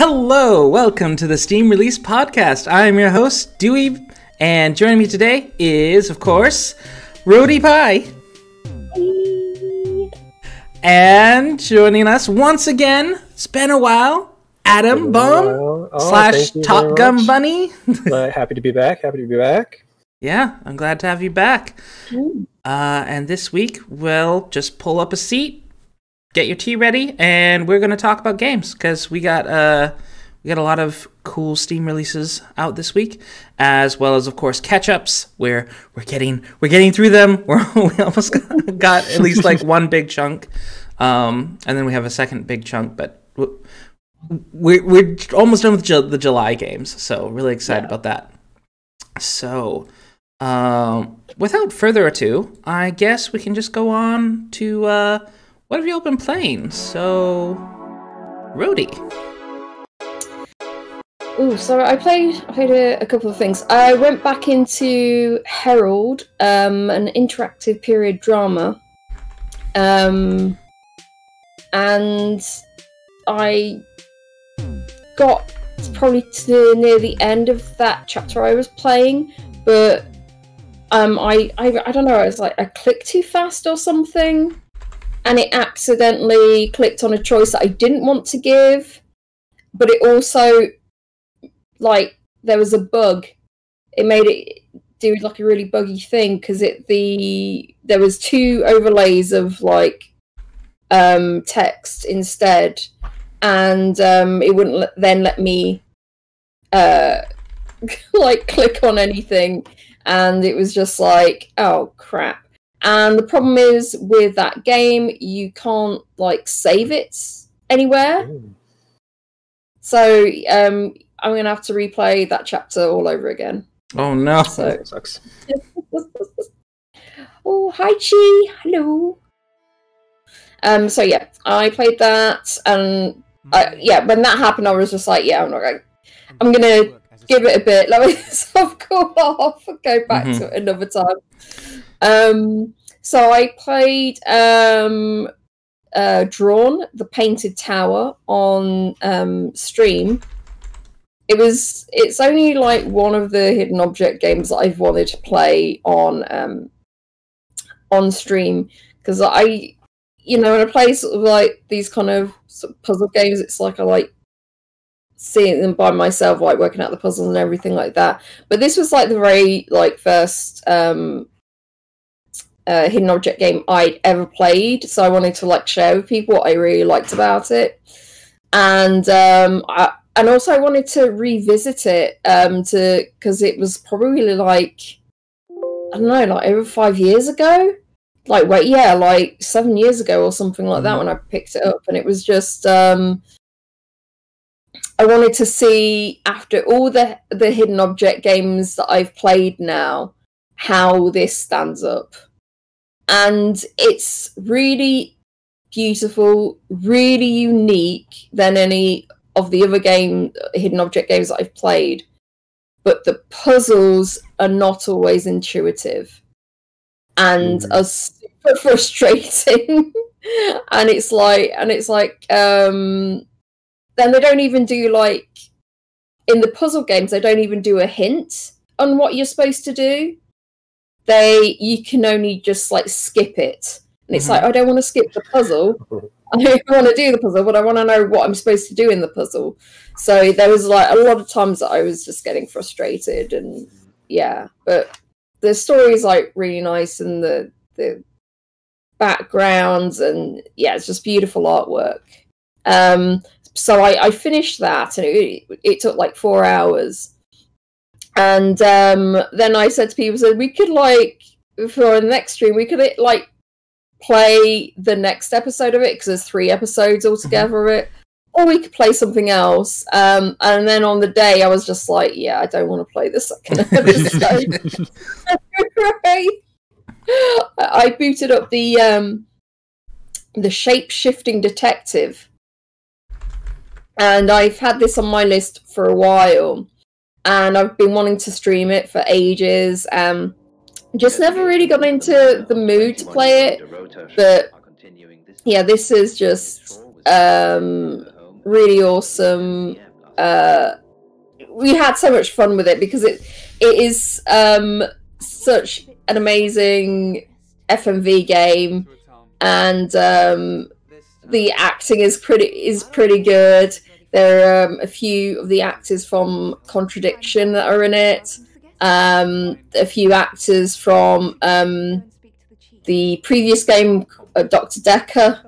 Hello, welcome to the Steam Release Podcast. I'm your host, Dewey, and joining me today is, of course, Rody Pie. And joining us once again, it's been a while, Adam Bum slash TopGunBunny. Happy to be back. Yeah, I'm glad to have you back. And this week, we'll just pull up a seat, get your tea ready, and we're going to talk about games, because we got a lot of cool Steam releases out this week, as well as, of course, catch-ups, where we're getting through them. We almost got at least like one big chunk, and then we have a second big chunk, but we're almost done with the July games, so really excited about that. So, without further ado, I guess we can just go on to what have you all been playing? So, Rody. Oh, so I played a couple of things. I went back into Herald, an interactive period drama, and I got probably to near the end of that chapter I was playing, but I don't know. I was like, I clicked too fast or something, and it accidentally clicked on a choice that I didn't want to give, but it also, like, there was a bug. It made it do like a really buggy thing, because there was two overlays of like text instead, and it wouldn't then let me like click on anything, and it was just like, oh crap. And the problem is with that game, you can't like save it anywhere. So I'm gonna have to replay that chapter all over again. Oh no! So that sucks. Oh, hi Chi, hello. So yeah, I played that, and when that happened, I was just like, yeah, I'm gonna give it a bit, let myself cool off, and go back to it another time. So I played Drawn, the Painted Tower on stream. It's only like one of the hidden object games that I've wanted to play on stream, because when I play sort of like these kind of puzzle games, it's like I like seeing them by myself, like working out the puzzles and everything like that. But this was like the very like first hidden object game I'd ever played, so I wanted to like share with people what I really liked about it, and also I wanted to revisit it because it was probably like, I don't know, like over 5 years ago, like 7 years ago or something like that when I picked it up, and it was just I wanted to see, after all the hidden object games that I've played now, how this stands up. And it's really beautiful, really unique than any of the other hidden object games that I've played. But the puzzles are not always intuitive and are super frustrating. and it's like then they don't even do, like, in the puzzle games, they don't even do a hint on what you're supposed to do. You can only just like skip it, and it's like, I don't want to skip the puzzle. I don't want to do the puzzle, but I want to know what I'm supposed to do in the puzzle. So there was like a lot of times that I was just getting frustrated, and yeah. But the story is like really nice, and the backgrounds, and yeah, it's just beautiful artwork. So I finished that, and it took like 4 hours. And then I said to people, so we could, like, for the next stream, we could like play the next episode of it, because there's 3 episodes altogether of it, or we could play something else. And then on the day, I was just like, yeah, I don't want to play the second episode. I booted up the shape-shifting detective, and I've had this on my list for a while, and I've been wanting to stream it for ages. Just never really got into the mood to play it, but yeah, this is just really awesome. we had so much fun with it because it is such an amazing FMV game, and the acting is pretty good. There are a few of the actors from Contradiction that are in it. A few actors from the previous game, Dr. Decker.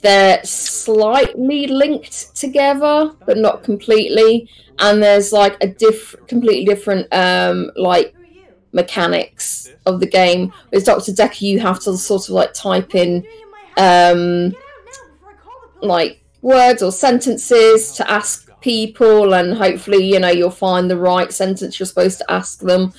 They're slightly linked together, but not completely. And there's like a completely different like mechanics of the game. With Dr. Decker, you have to sort of like type in like words or sentences to ask people, and hopefully, you know, you'll find the right sentence you're supposed to ask them.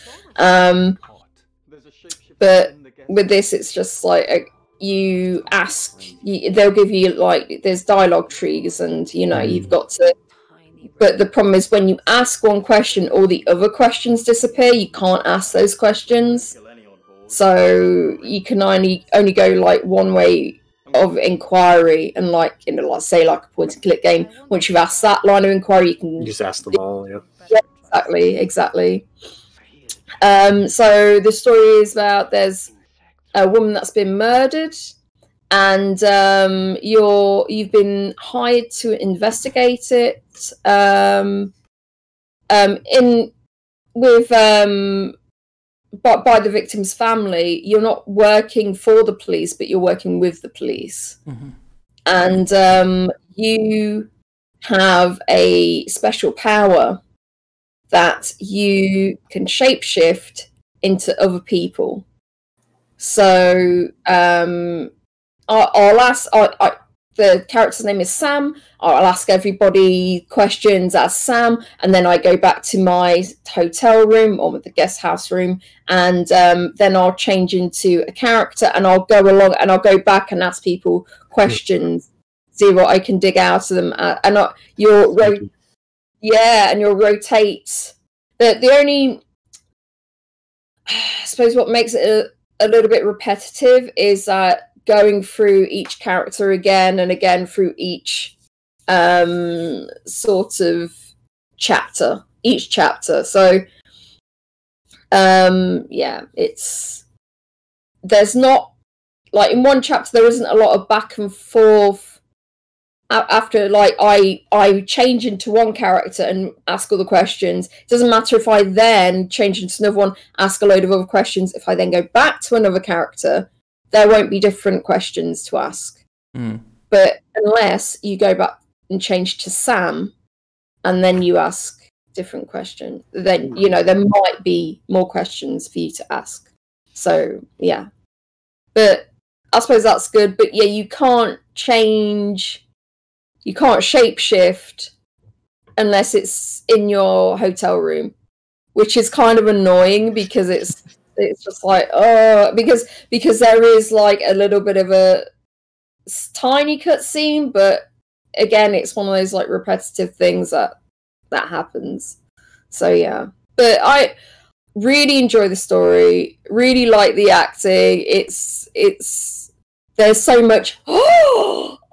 But with this, it's just like you ask, they'll give you like, there's dialogue trees, and you know, you've got to. But the problem is when you ask one question, all the other questions disappear. You can't ask those questions, so you can only go like one way of inquiry. And like, you know, like say like a point and click game, once you've asked that line of inquiry, you can just ask them all. Yeah, exactly. So the story is about, there's a woman that's been murdered, and you've been hired to investigate it. By the victim's family. You're not working for the police, but you're working with the police. Mm-hmm. And you have a special power that you can shapeshift into other people. So I'll ask. The character's name is Sam. I'll ask everybody questions as Sam, and then I go back to my hotel room or the guest house room, and then I'll change into a character, and I'll go along and I'll go back and ask people questions, see what I can dig out of them, and you'll rotate. The only, I suppose, what makes it a little bit repetitive is that going through each character again and again through each sort of chapter, So there's not, like in one chapter there isn't a lot of back and forth after, like, I change into one character and ask all the questions. It doesn't matter if I then change into another one, ask a load of other questions. If I then go back to another character, there won't be different questions to ask. But unless you go back and change to Sam, and then you ask different questions, then, you know, there might be more questions for you to ask. So, yeah. But I suppose that's good. But, yeah, you can't shapeshift unless it's in your hotel room, which is kind of annoying because it's just like, because there is like a little bit of a tiny cutscene, but again, it's one of those like repetitive things that happens. So yeah, but I really enjoy the story, really like the acting. It's there's so much.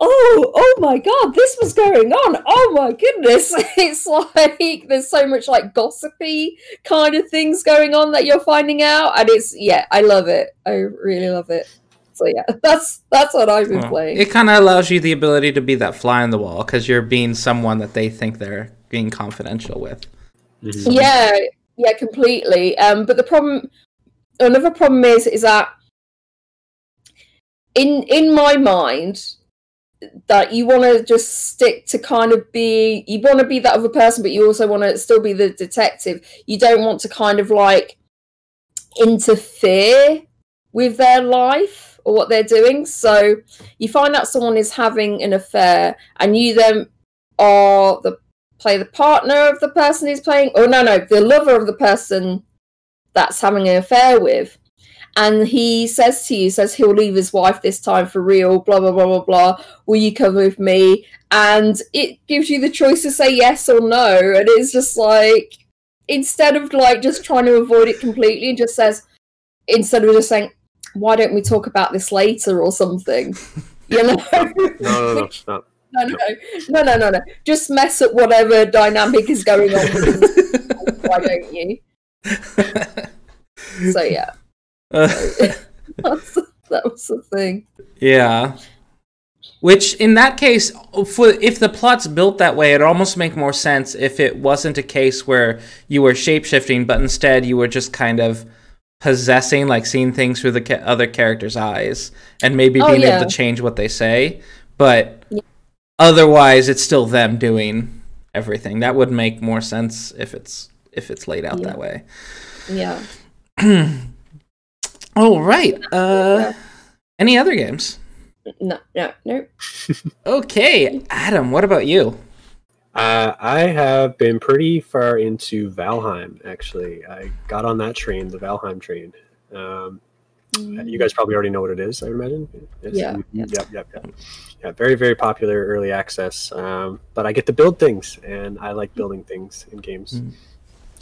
Oh my god, this was going on. Oh my goodness. It's like there's so much like gossipy kind of things going on that you're finding out, and I love it. I really love it. So yeah, that's what I've been playing. It kind of allows you the ability to be that fly on the wall because you're being someone that they think they're being confidential with. Mm-hmm. Yeah, completely. But another problem is that in my mind, that you want to just stick to you want to be that other person, but you also want to still be the detective. You don't want to kind of like interfere with their life or what they're doing. So you find out someone is having an affair, and you then play the partner of the person who's playing, or the lover of the person that's having an affair with. And he says to you, he'll leave his wife this time for real, blah, blah, blah, blah, blah. Will you come with me? And it gives you the choice to say yes or no. And it's just like, instead of like just trying to avoid it completely, just says, instead of just saying, why don't we talk about this later or something? You know? No, stop. No. Just mess up whatever dynamic is going on. Why don't you? So yeah. That was the thing. Yeah. Which, in that case, if the plot's built that way, it'd almost make more sense if it wasn't a case where you were shapeshifting, but instead you were just kind of possessing, like seeing things through the other character's eyes, and maybe being able to change what they say. But otherwise, it's still them doing everything. That would make more sense if it's laid out that way. Yeah. All right. Any other games? No. Okay, Adam, what about you? I have been pretty far into Valheim, actually. I got on that train, the Valheim train. You guys probably already know what it is, I would imagine. Yeah. Yep. Yeah, very, very popular early access. But I get to build things, and I like building things in games.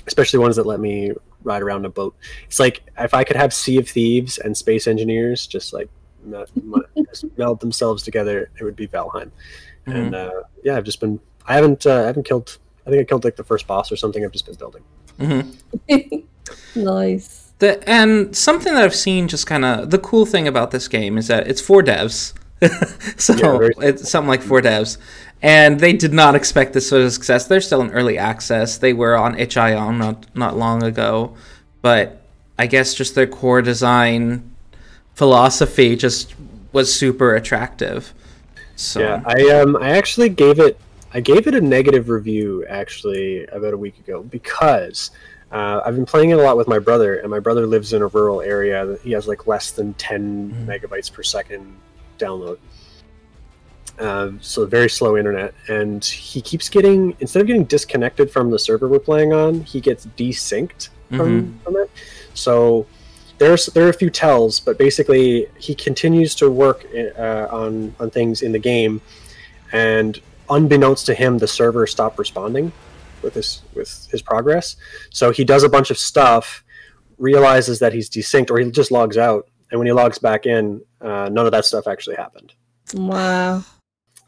Especially ones that let me ride around a boat. It's like if I could have Sea of Thieves and Space Engineers just like just meld themselves together, it would be Valheim. And I've just been. I haven't killed. I think I killed like the first boss or something. I've just been building. Nice. And something that I've seen, just kind of the cool thing about this game is that it's for devs. So it's something like 4 devs, and they did not expect this sort of success. They're still in early access. They were on itch.io not long ago, but I guess just their core design philosophy just was super attractive. So yeah, I actually gave it a negative review actually about a week ago because I've been playing it a lot with my brother, and my brother lives in a rural area that he has like less than 10 megabytes per second download. So very slow internet, and he keeps getting, instead of getting disconnected from the server we're playing on, he gets desynced from it. So there are a few tells, but basically he continues to work on things in the game, and unbeknownst to him, the server stopped responding with his progress. So he does a bunch of stuff, realizes that he's desynced, or he just logs out, and when he logs back in, none of that stuff actually happened. Wow.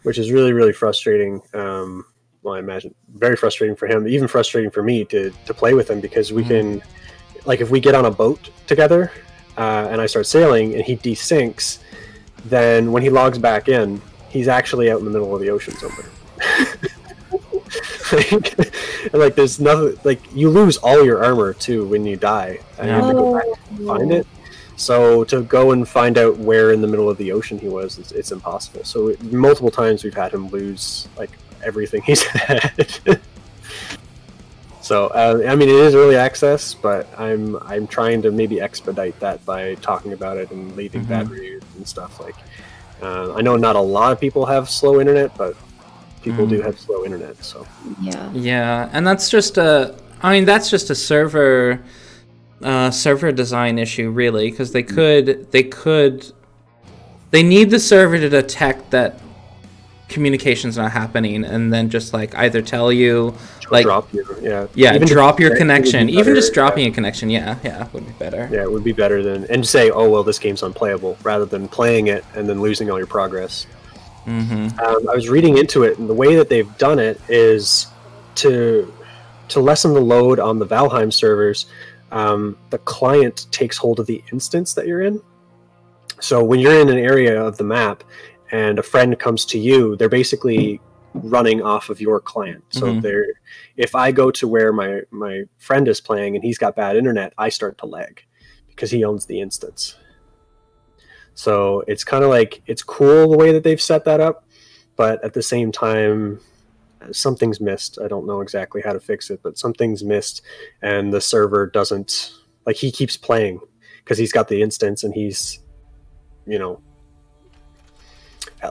Which is really, really frustrating. Well, I imagine very frustrating for him, even frustrating for me to play with him, because we can, like, if we get on a boat together and I start sailing and he desyncs, then when he logs back in, he's actually out in the middle of the ocean somewhere. like there's nothing, like you lose all your armor too when you die, and you have to go back and find it. So to go and find out where in the middle of the ocean he was, it's impossible. So multiple times we've had him lose like everything he's had. So I mean, it is early access, but I'm trying to maybe expedite that by talking about it and leaving bad reviews and stuff. Like I know not a lot of people have slow internet, but people do have slow internet. So yeah, and that's just that's just a server design issue, really, because they need the server to detect that communication's not happening, and then just like either tell you, like drop you, even drop your connection, even just dropping a connection, would be better. Yeah, it would be better than, and say, oh well, this game's unplayable, rather than playing it and then losing all your progress. I was reading into it, and the way that they've done it is to lessen the load on the Valheim servers. The client takes hold of the instance that you're in. So when you're in an area of the map and a friend comes to you, they're basically running off of your client. So if I go to where my friend is playing and he's got bad internet, I start to lag because he owns the instance. So it's kind of like, it's cool the way that they've set that up, but at the same time, something's missed. I don't know exactly how to fix it, but something's missed, and the server doesn't, like, he keeps playing because he's got the instance, and he's,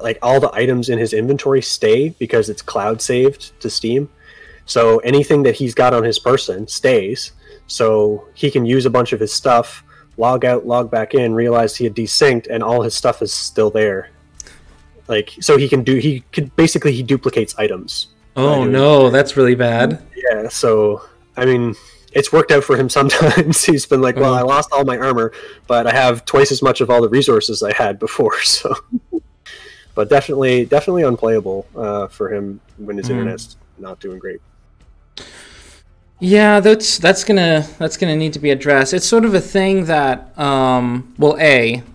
like, all the items in his inventory stay because it's cloud saved to Steam. So anything that he's got on his person stays, so he can use a bunch of his stuff, log out, log back in, realize he had desynced, and all his stuff is still there. Like, so he duplicates items. Oh no, that's really bad. Yeah, so I mean, it's worked out for him sometimes. He's been like, well, I lost all my armor, but I have twice as much of all the resources I had before, so but definitely unplayable for him when his internet's not doing great. Yeah, that's gonna need to be addressed. It's sort of a thing that,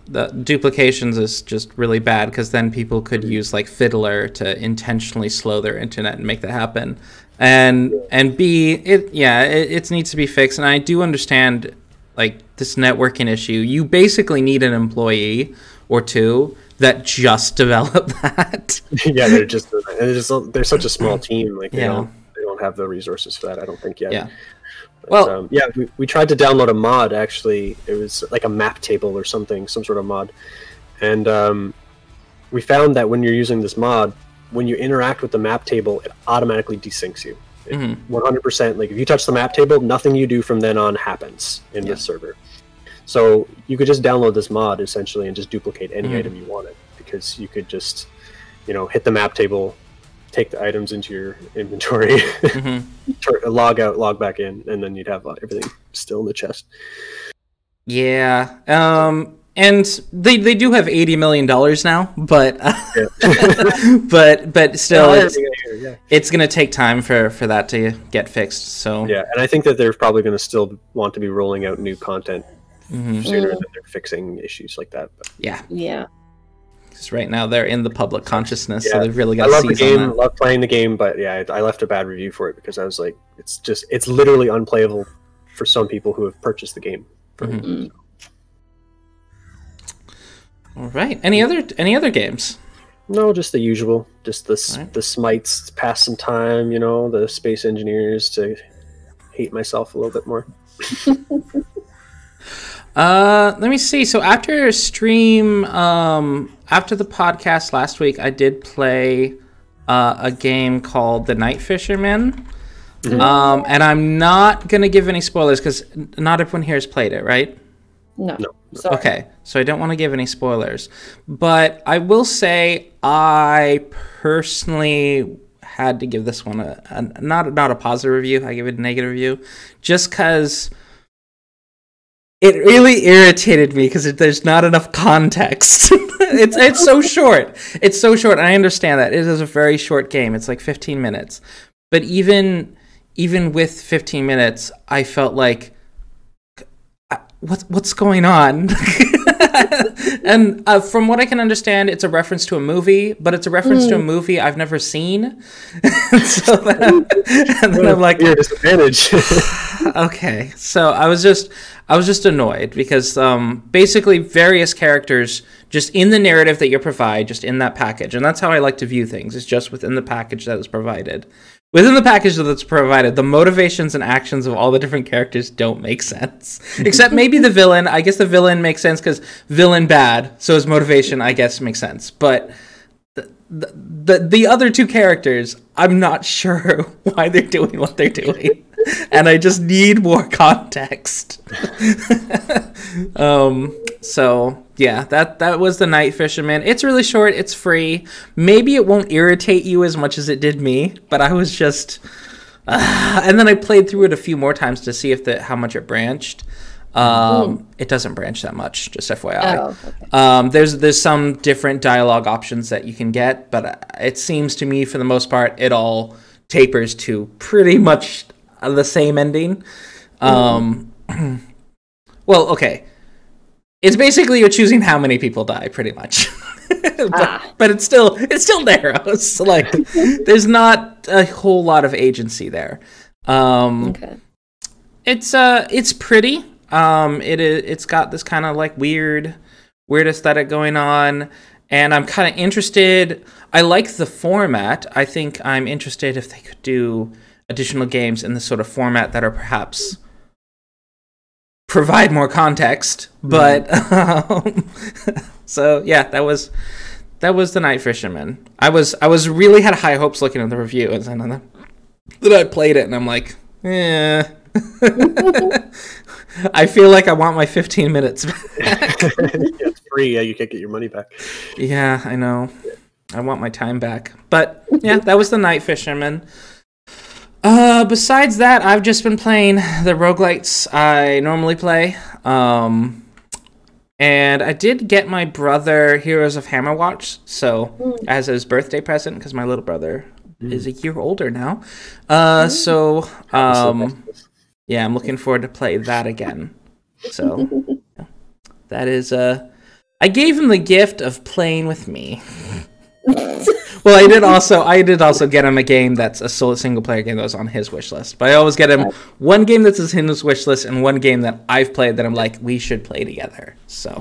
the duplications is just really bad because then people could use like Fiddler to intentionally slow their internet and make that happen. And B, it needs to be fixed. And I do understand like this networking issue. You basically need an employee or two that just develop that. Yeah, they're such a small team. Like, they don't have the resources for that, I don't think, yet. Yeah. But, we tried to download a mod, actually. It was like a map table or something, some sort of mod. And we found that when you're using this mod, when you interact with the map table, it automatically desyncs you. 100%. Like, if you touch the map table, nothing you do from then on happens in this server. So you could just download this mod, essentially, and just duplicate any item you wanted. Because you could just, hit the map table, take the items into your inventory, log out, log back in, and then you'd have everything still in the chest. Yeah. And they do have $80 million now, but but still, it's going to take time for that to get fixed. So yeah, and I think that they're probably going to still want to be rolling out new content sooner than they're fixing issues like that. But. Yeah. Because right now they're in the public consciousness, so they've really got. I love the game, love playing the game, but I left a bad review for it because I was like, it's literally unplayable for some people who have purchased the game. All right. Any other games? No, just the usual. Just the smites to pass some time. The space engineers to hate myself a little bit more. Let me see. So after stream, after the podcast last week, I did play a game called The Night Fisherman. And I'm not gonna give any spoilers because not everyone here has played it, right? No. Sorry. Okay, so I don't want to give any spoilers, but I will say I personally had to give this one not a positive review. I give it a negative review, just because it really irritated me because there's not enough context. It's so short. It's so short. And I understand that it is a very short game. It's like 15 minutes, but even with 15 minutes, I felt like. What's going on? And from what I can understand, it's a reference to a movie, but it's a reference to a movie I've never seen. And then I'm like, your disadvantage. Okay, so I was just annoyed because basically various characters just in the narrative that you provide, just in that package, and that's how I like to view things. It's just within the package that is provided. Within the package that's provided, the motivations and actions of all the different characters don't make sense. Except maybe the villain. I guess the villain makes sense because villain bad, so his motivation, I guess, makes sense. But the other two characters, I'm not sure why they're doing what they're doing. And I just need more context. So yeah, that was The Night Fisherman. It's really short. It's free. Maybe it won't irritate you as much as it did me, but I was just. And then I played through it a few more times to see how much it branched. It doesn't branch that much, just FYI. Oh, okay. There's some different dialogue options that you can get, but it seems to me, for the most part, it all tapers to pretty much the same ending. Well, okay. It's basically you're choosing how many people die, pretty much. but it's still narrow. So, like, there's not a whole lot of agency there. Okay. It's pretty. It's got this kind of like weird aesthetic going on, and I'm kind of interested. I like the format. I think I'm interested if they could do additional games in this sort of format that are perhaps provide more context. But so yeah, that was The Night Fisherman. I was really had high hopes looking at the review, and then I played it and I'm like, yeah. I feel like I want my 15 minutes back. Yeah, it's free. Yeah, you can't get your money back. Yeah, I know. I want my time back. But yeah, that was The Night Fisherman. Besides that, I've just been playing the roguelites I normally play. And I did get my brother Heroes of Hammerwatch, so as his birthday present, because my little brother is a year older now. Yeah, I'm looking forward to play that again. So that is I gave him the gift of playing with me. Well, I did also get him a game that's a single player game that was on his wish list. But I always get him one game that's in his wish list and one game that I've played that I'm like, we should play together. So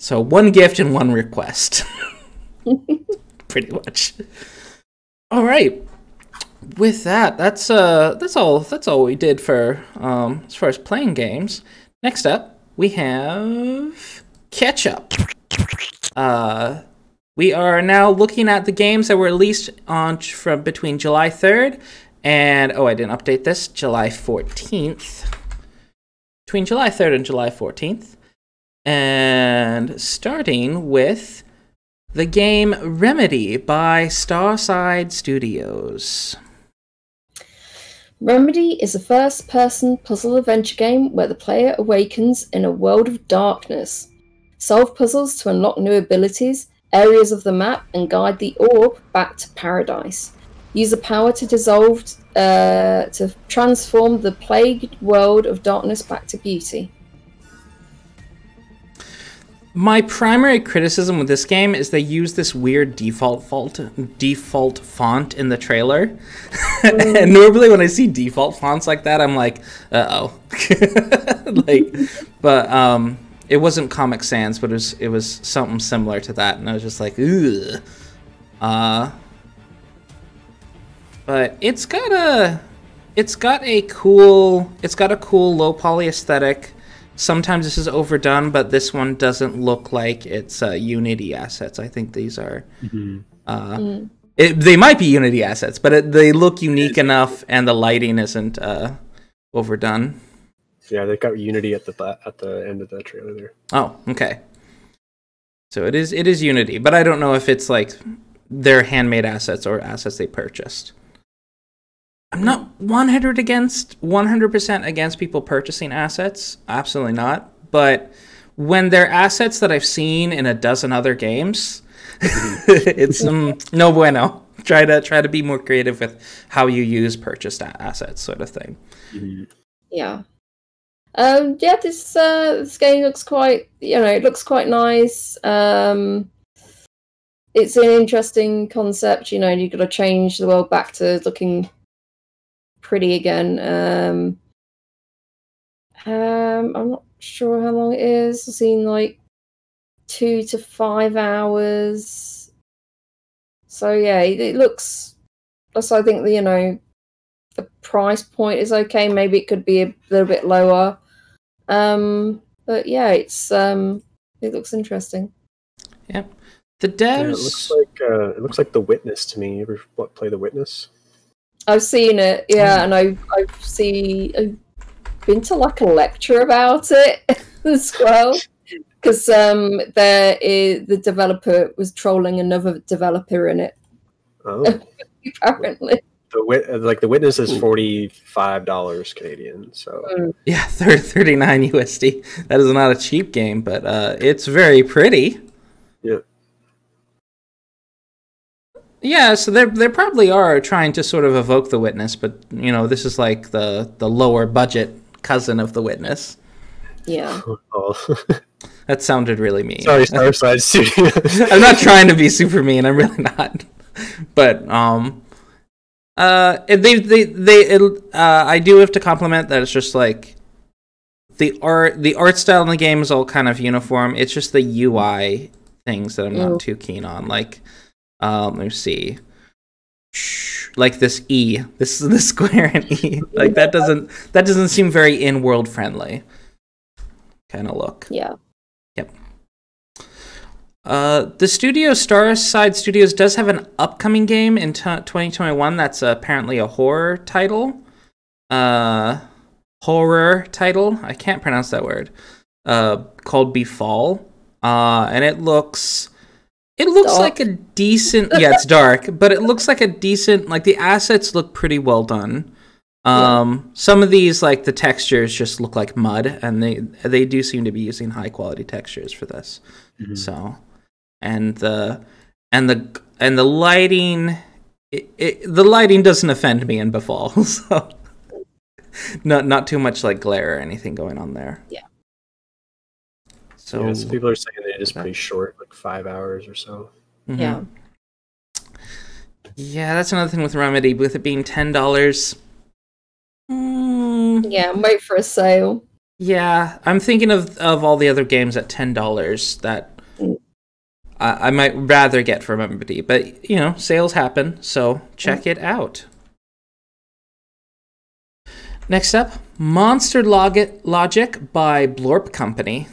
one gift and one request. Pretty much. All right. With that, that's all we did for as far as playing games. Next up, we have Catchup. We are now looking at the games that were released from between July 3rd and I didn't update this, July 14th. Between July 3rd and July 14th. And starting with the game Remedy by Starside Studios. Remedy is a first-person puzzle adventure game where the player awakens in a world of darkness. Solve puzzles to unlock new abilities, areas of the map, and guide the orb back to paradise. Use the power to to transform the plagued world of darkness back to beauty. My primary criticism with this game is they use this weird default font in the trailer. And normally when I see default fonts like that, I'm like, uh-oh. But it wasn't Comic Sans, but it was something similar to that, and I was just like, ugh. But it's got a cool low poly aesthetic. Sometimes this is overdone, but this one doesn't look like it's Unity assets. I think these are... they might be Unity assets, but they look unique enough, and the lighting isn't overdone. Yeah, they got Unity at the end of the trailer there. Oh, okay. So it is Unity, but I don't know if it's like their handmade assets or assets they purchased. I'm not 100% against people purchasing assets. Absolutely not. But when they're assets that I've seen in a dozen other games, it's no bueno. Try to be more creative with how you use purchased assets, sort of thing. Yeah. This game looks quite, it looks quite nice. It's an interesting concept. You've got to change the world back to looking pretty again. I'm not sure how long it is. I've seen like 2 to 5 hours. So yeah, it looks. So I think the price point is okay. Maybe it could be a little bit lower. But yeah, it looks interesting. Yeah, the devs. It looks like The Witness to me. You ever play The Witness? I've seen it, yeah, and I've been to like a lecture about it as well, because the developer was trolling another developer in it. Oh, apparently. The Witness is $45 Canadian, so yeah, 39 USD. That is not a cheap game, but it's very pretty. Yeah. Yeah, so they probably are trying to sort of evoke The Witness, but this is like the lower budget cousin of The Witness. Yeah. Oh. That sounded really mean. Sorry, Starside Studio. I'm not trying to be super mean. I'm really not. But I do have to compliment that it's just like the art style in the game is all kind of uniform. It's just the UI things that I'm not too keen on. Like, let me see. Like this E, this square and E, like that doesn't seem very in-world friendly kind of look. Yeah. Yep. The studio Starside Studios does have an upcoming game in 2021 that's apparently a horror title. I can't pronounce that word. Called Befall. And it looks dark. Like a decent... Yeah, it's dark, but it looks like a decent... Like, the assets look pretty well done. Some of these, like the textures, just look like mud, and they do seem to be using high quality textures for this. So, and the lighting, the lighting doesn't offend me in Befall, so not too much like glare or anything going on there. Yeah. So some people are saying that it is pretty short, like 5 hours or so. Yeah. Yeah, that's another thing with Remedy, with it being $10. Yeah, wait for a sale. Yeah, I'm thinking of all the other games at $10 that I might rather get for Remedy, but you know, sales happen, so check it out. Next up, Monster Logic by Blorp Company.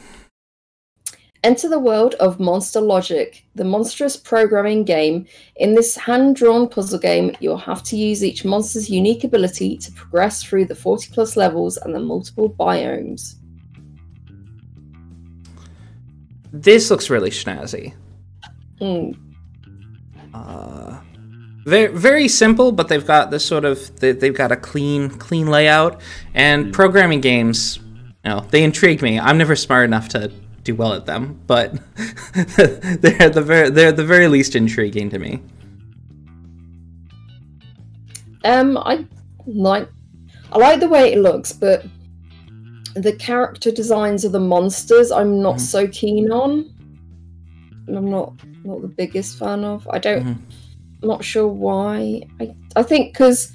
Enter the world of Monster Logic, the monstrous programming game. In this hand-drawn puzzle game, you'll have to use each monster's unique ability to progress through the 40-plus levels and the multiple biomes. This looks really snazzy. Very, very simple, but they've got this sort of they've got a clean layout. And programming games, you know, they intrigue me. I'm never smart enough to do well at them, but they're the very least intriguing to me. I like the way it looks, but the character designs of the monsters I'm not so keen on. I'm not the biggest fan of. I'm not sure why. I think because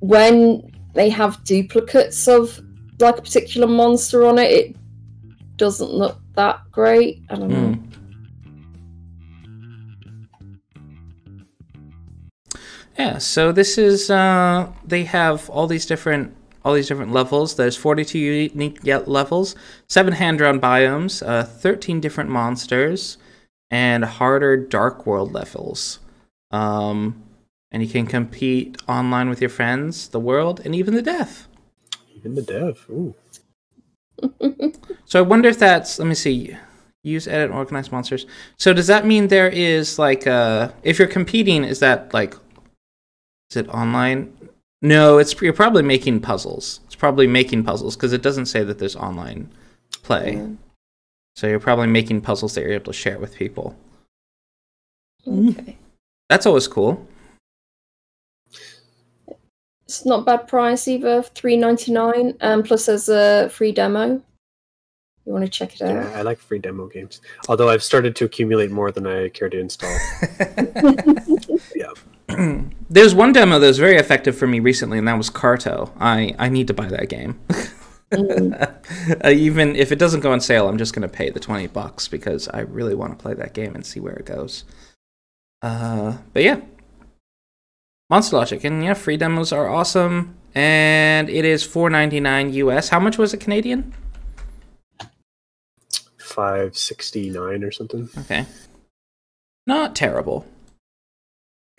when they have duplicates of like a particular monster on it, it doesn't look that great. I don't know. Yeah, so this is they have all these different levels. There's 42 unique levels, 7 hand-drawn biomes, 13 different monsters, and harder Dark World levels. And you can compete online with your friends, the world, and even the dev. Even the dev. Ooh. So I wonder if that's, let me see, use, edit, and organize monsters. So does that mean there is like if you're competing, is that like, is it online? No, you're probably making puzzles. It's probably making puzzles because it doesn't say that there's online play. So you're probably making puzzles that you're able to share with people. Okay. That's always cool. It's not a bad price either, $3.99, plus there's a free demo. You want to check it out? Yeah, I like free demo games. Although I've started to accumulate more than I care to install. Yeah. There's one demo that was very effective for me recently, and that was Carto. I need to buy that game. Even if it doesn't go on sale, I'm just going to pay the $20 because I really want to play that game and see where it goes. But yeah. Monster Logic, and yeah, free demos are awesome, and it is $4.99 US. How much was it Canadian? $5.69 or something. Okay, not terrible.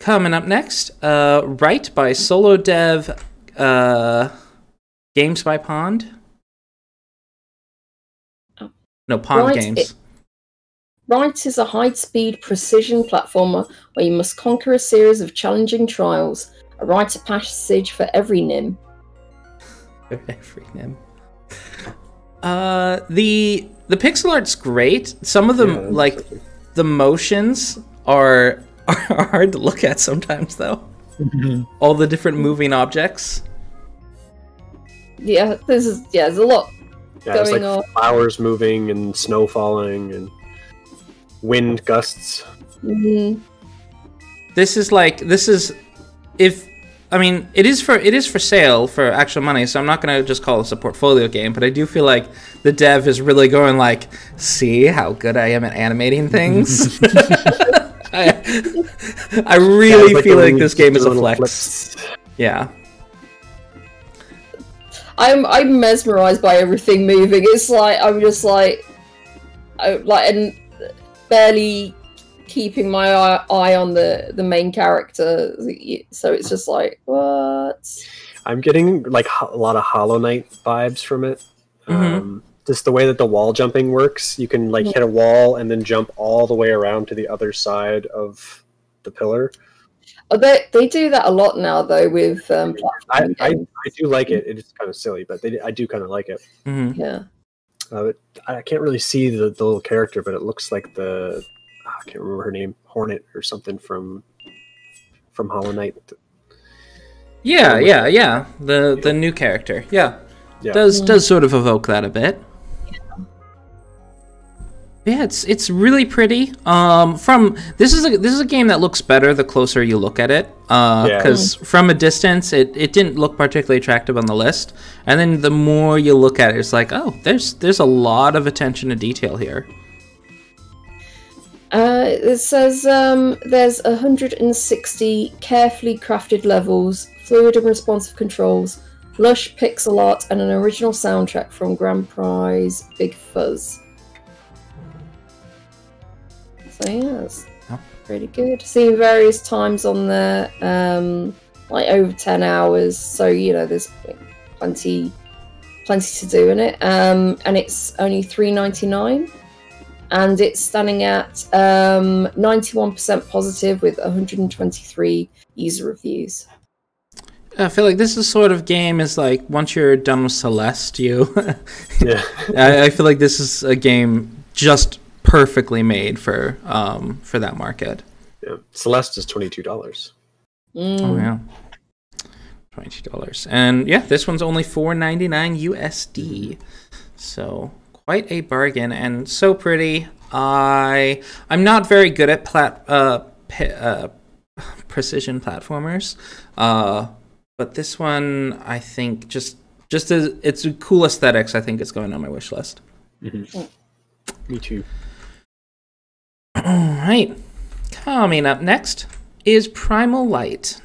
Coming up next, RITE by solo dev Games by Pond. No, Pond Games. RITE is a high-speed precision platformer where you must conquer a series of challenging trials, a rite of passage for every nim. For every nim. The pixel art's great. Some of them, like the motions, are hard to look at sometimes, though. All the different moving objects. Yeah, there's a lot going on. Flowers moving and snow falling and wind gusts. It is for sale for actual money, so I'm not gonna just call this a portfolio game, but I do feel like the dev is really going like, see how good I am at animating things. I really feel like this game is a flex. Flips. Yeah. I'm mesmerized by everything moving. It's like I'm just and barely keeping my eye on the main character, so it's just like, what? I'm getting like a lot of Hollow Knight vibes from it. Just the way that the wall jumping works. You can like hit a wall and then jump all the way around to the other side of the pillar. They do that a lot now, though, with I do like it. It's kind of silly, but I do kind of like it. Mm-hmm. Yeah. I can't really see the little character, but it looks like I can't remember her name, Hornet or something from Hollow Knight. Yeah. The new character. Yeah. Does sort of evoke that a bit. Yeah, it's really pretty. This is a game that looks better the closer you look at it. Because from a distance, it didn't look particularly attractive on the list, and then the more you look at it, it's like, oh, there's a lot of attention to detail here. It says there's 160 carefully crafted levels, fluid and responsive controls, lush pixel art, and an original soundtrack from Grand Prize Big Fuzz. So yeah, it's pretty good. Seen various times on there, like over 10 hours. So there's plenty to do in it. And it's only $3.99, and it's standing at 91% positive with 123 user reviews. I feel like this is sort of game is like once you're done with Celeste, yeah. I feel like this is a game just perfectly made for that market. Yeah, Celeste is $22. Oh yeah, $22, and yeah, this one's only $4.99 USD. So quite a bargain, and so pretty. I'm not very good at precision platformers, but this one I think just as it's cool aesthetics, I think it's going on my wish list. Mm-hmm. Me too. All right, coming up next is Primal Light.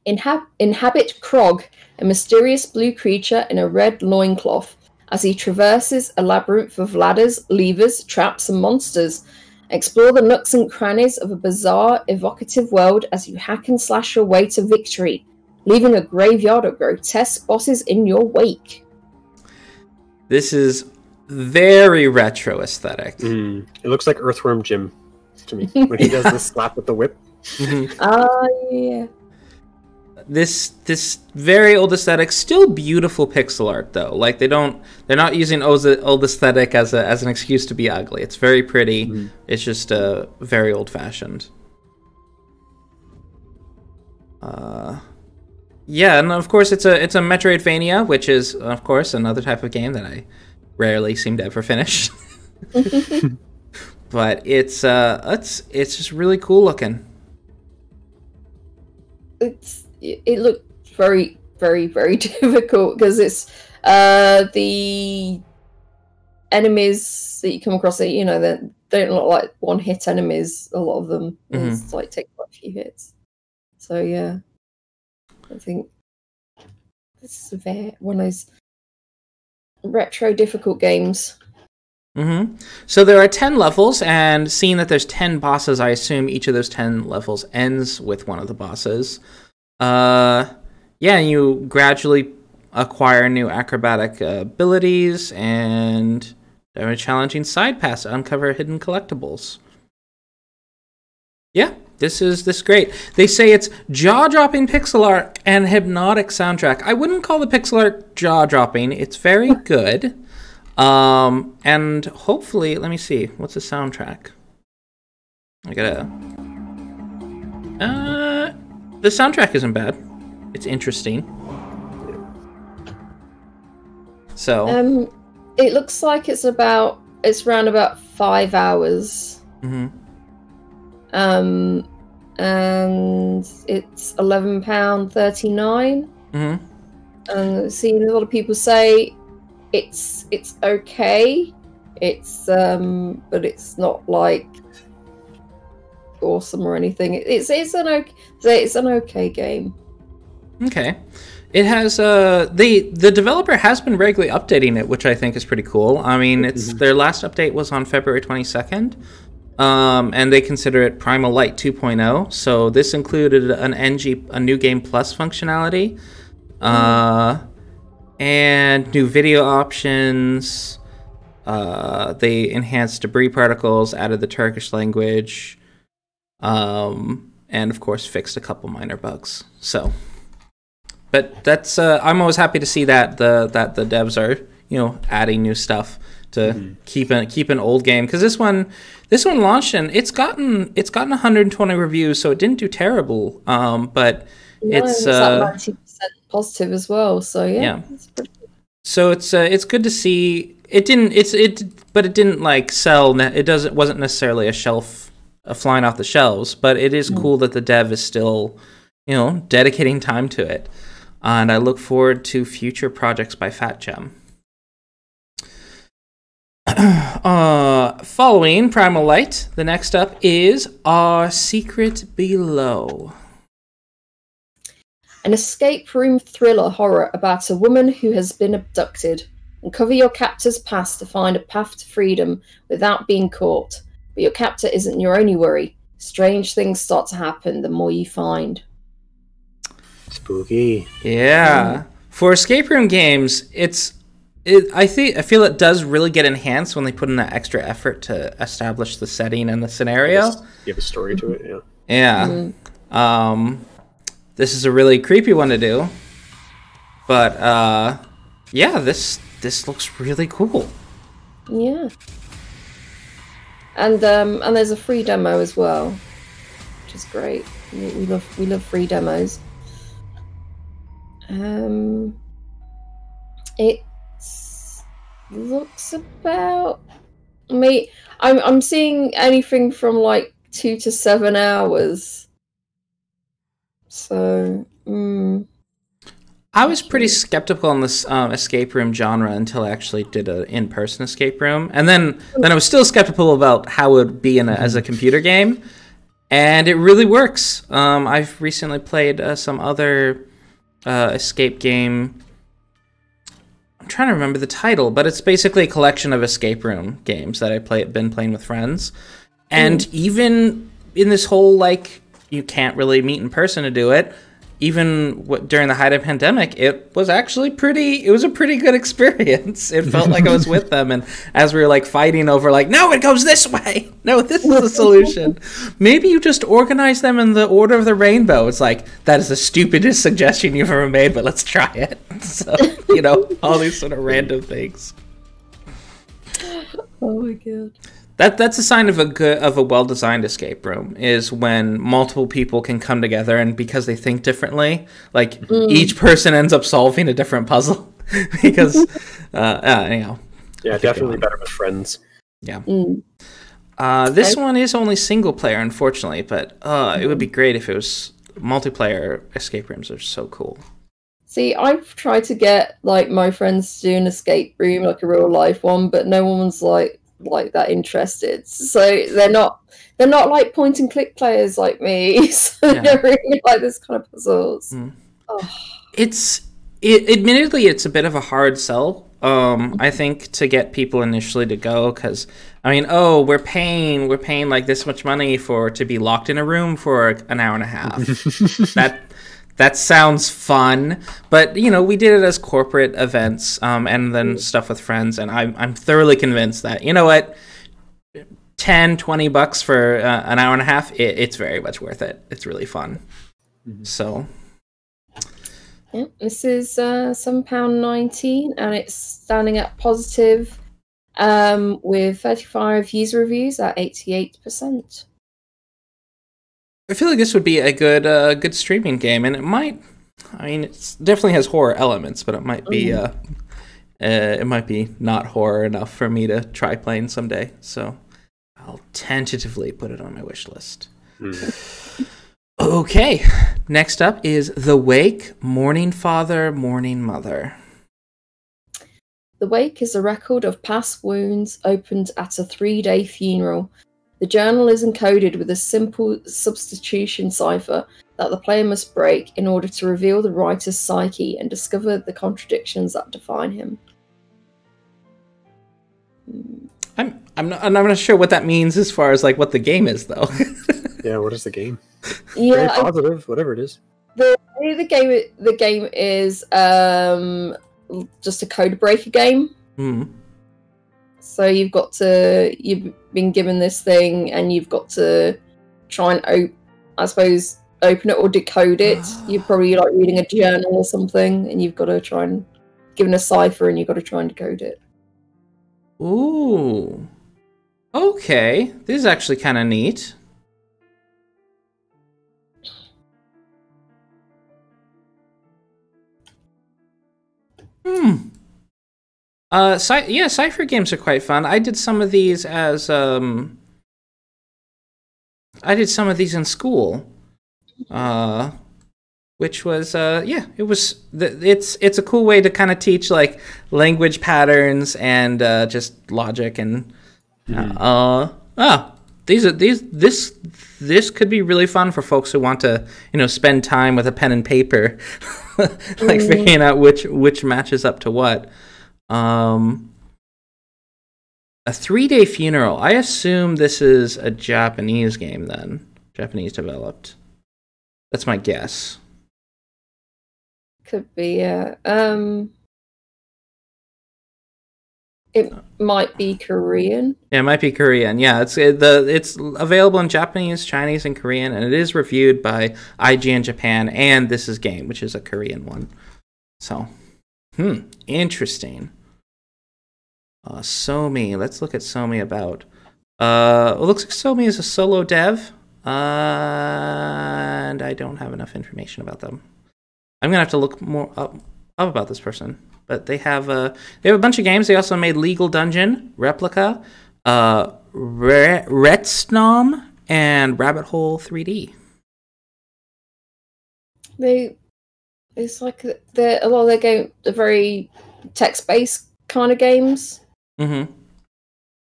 Inhabit Krog, a mysterious blue creature in a red loincloth, as he traverses a labyrinth of ladders, levers, traps, and monsters. Explore the nooks and crannies of a bizarre, evocative world as you hack and slash your way to victory, leaving a graveyard of grotesque bosses in your wake. This is very retro aesthetic. It looks like Earthworm Jim to me when he does the slap with the whip. Yeah. This very old aesthetic, still beautiful pixel art though. Like they're not using old aesthetic as an excuse to be ugly. It's very pretty. It's just very old fashioned. Yeah, and of course it's a Metroidvania, which is of course another type of game that I rarely seem to ever finish. But it's just really cool looking. It looked very, very, very difficult because it's the enemies that you come across. They don't look like one-hit enemies. A lot of them it's like take quite a few hits. So yeah, I think this is one of those retro difficult games. So there are 10 levels, and seeing that there's 10 bosses, I assume each of those 10 levels ends with one of the bosses. Yeah, you gradually acquire new acrobatic abilities and there are challenging side paths to uncover hidden collectibles. Yeah, this is great. They say it's jaw-dropping pixel art and hypnotic soundtrack. I wouldn't call the pixel art jaw-dropping. It's very good. And hopefully, let me see. What's the soundtrack? I gotta... the soundtrack isn't bad. It's interesting. So... it looks like it's around about 5 hours. And it's £11.39. And seeing a lot of people say it's okay. It's but it's not like awesome or anything. It's an okay game. Okay. It has the developer has been regularly updating it, which I think is pretty cool. I mean, it's their last update was on February 22nd. And they consider it Primal Light 2.0. So this included a new game plus functionality, and new video options. They enhanced debris particles, added the Turkish language. and of course fixed a couple minor bugs. So, but that's I'm always happy to see that the devs are adding new stuff to keep an old game, because this one launched and it's gotten 120 reviews, so it didn't do terrible. But it's like 90% positive as well. So yeah. So it's good to see. It didn't like sell. It wasn't necessarily a flying off the shelves, but it is cool that the dev is still, dedicating time to it. And I look forward to future projects by Fat Gem. Following Primal Light, the next up is Our Secret Below. An escape room thriller horror about a woman who has been abducted. Uncover your captor's past to find a path to freedom without being caught. But your captor isn't your only worry. Strange things start to happen the more you find. Spooky. Yeah. For escape room games, I feel it does really get enhanced when they put in that extra effort to establish the setting and the scenario. You have a story to it, yeah. Yeah. This is a really creepy one to do. But yeah, this looks really cool. Yeah. And there's a free demo as well, which is great. We love free demos. It looks about me. I'm seeing anything from like 2 to 7 hours. So. I was pretty skeptical on this escape room genre until I actually did an in-person escape room, and then I was still skeptical about how it would be as a computer game, and it really works. I've recently played some other escape game. I'm trying to remember the title, but it's basically a collection of escape room games that I've been playing with friends, and even in this whole like you can't really meet in person to do it. Even during the height of pandemic, it was a pretty good experience. It felt like I was with them, and as we were like fighting over like, no, it goes this way. No, this is the solution. Maybe you just organize them in the order of the rainbow. It's like, that is the stupidest suggestion you've ever made, but let's try it. So, all these sort of random things. Oh my god. That's a sign of a well-designed escape room, is when multiple people can come together, and because they think differently, like each person ends up solving a different puzzle. Because yeah, definitely better with friends. Yeah. This one is only single player, unfortunately, but it would be great if it was multiplayer. Escape rooms are so cool. See, I've tried to get like my friends to do an escape room, like a real life one, but no one's like that interested. So they're not like point and click players like me. So they're really like this kind of puzzles. Admittedly, it's a bit of a hard sell. I think to get people initially to go, because we're paying like this much money to be locked in a room for an hour and a half. That sounds fun, but we did it as corporate events, and then stuff with friends, and I'm thoroughly convinced that $10, $20 for an hour and a half, it's very much worth it. It's really fun. So, yeah, this is £7.19, and it's standing at positive, with 35 user reviews at 88%. I feel like this would be a good streaming game, and it might. It definitely has horror elements, but it might be not horror enough for me to try playing someday. So I'll tentatively put it on my wish list. Okay, next up is The Wake: Mourning Father, Mourning Mother. The Wake is a record of past wounds opened at a 3-day funeral. The journal is encoded with a simple substitution cipher that the player must break in order to reveal the writer's psyche and discover the contradictions that define him. I'm not sure what that means as far as like what the game is, though. Yeah, what is the game? Yeah, very positive, whatever it is. The game is just a code breaker game. So you've been given this thing, and you've got to try and I suppose open it or decode it. You're probably like reading a journal or something, and you've got to try and given a cipher, and you've got to try and decode it. Ooh. Okay, this is actually kind of neat. Yeah, cipher games are quite fun. I did some of these as I did some of these in school, which was yeah, it's a cool way to kind of teach like language patterns and just logic and this could be really fun for folks who want to spend time with a pen and paper, like figuring out which matches up to what. A 3-day funeral. I assume this is a Japanese game then. Japanese developed. That's my guess. Could be, yeah. It might be Korean. Yeah, it might be Korean. Yeah, it's available in Japanese, Chinese, and Korean, and it is reviewed by IGN Japan and This Is Game, which is a Korean one. So, interesting. Somi. Let's look at Somi about. It looks like Somi is a solo dev, and I don't have enough information about them. I'm gonna have to look more up about this person. But they have a bunch of games. They also made Legal Dungeon, Replica, Retsnom, and Rabbit Hole 3D. It's like a lot of their games are very text-based kind of games. Mm-hmm.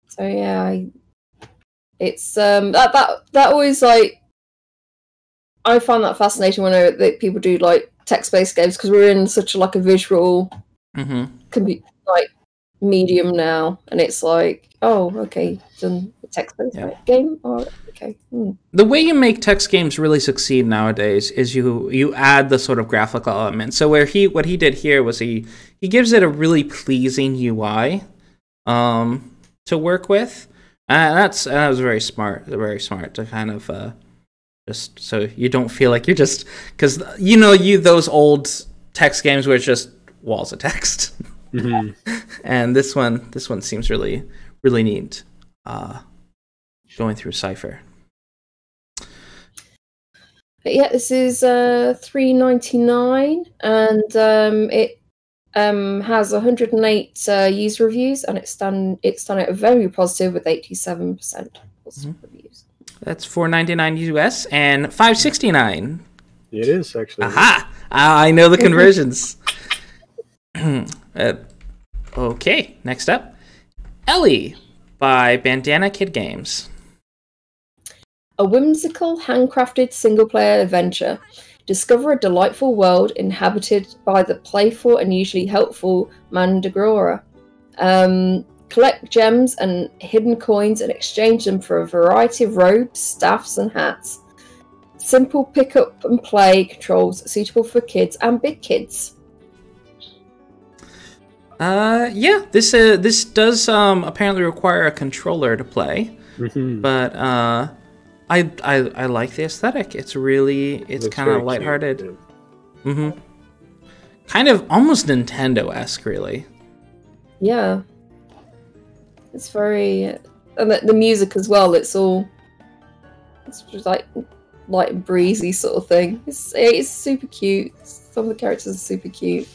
So yeah, it's that always like I find that fascinating when that people do like text-based games because we're in such a visual. Can be like medium now, and it's like, oh, okay, done a text-based game. Oh, okay. The way you make text games really succeed nowadays is you add the sort of graphical element. So what he did here was he gives it a really pleasing UI to work with, and that was very smart to kind of just so you don't feel like you're just because those old text games where it's just walls of text. And this one seems really neat, going through cipher. But yeah, this is $3.99, and it has 108 user reviews, and it's done out very positive with 87% positive reviews. That's $4.99 US and $5.69. It is actually. Aha! I know the conversions. Okay, next up, Elli by BandanaKid Games. A whimsical, handcrafted single-player adventure. Discover a delightful world inhabited by the playful and usually helpful Mandragora. Collect gems and hidden coins and exchange them for a variety of robes, staffs, and hats. Simple pick-up and play controls suitable for kids and big kids. Yeah, this does apparently require a controller to play, but I like the aesthetic. It's kind of lighthearted. Kind of almost Nintendo-esque, really. Yeah, it's very and the music as well. It's just like light and breezy sort of thing. It's super cute. Some of the characters are super cute.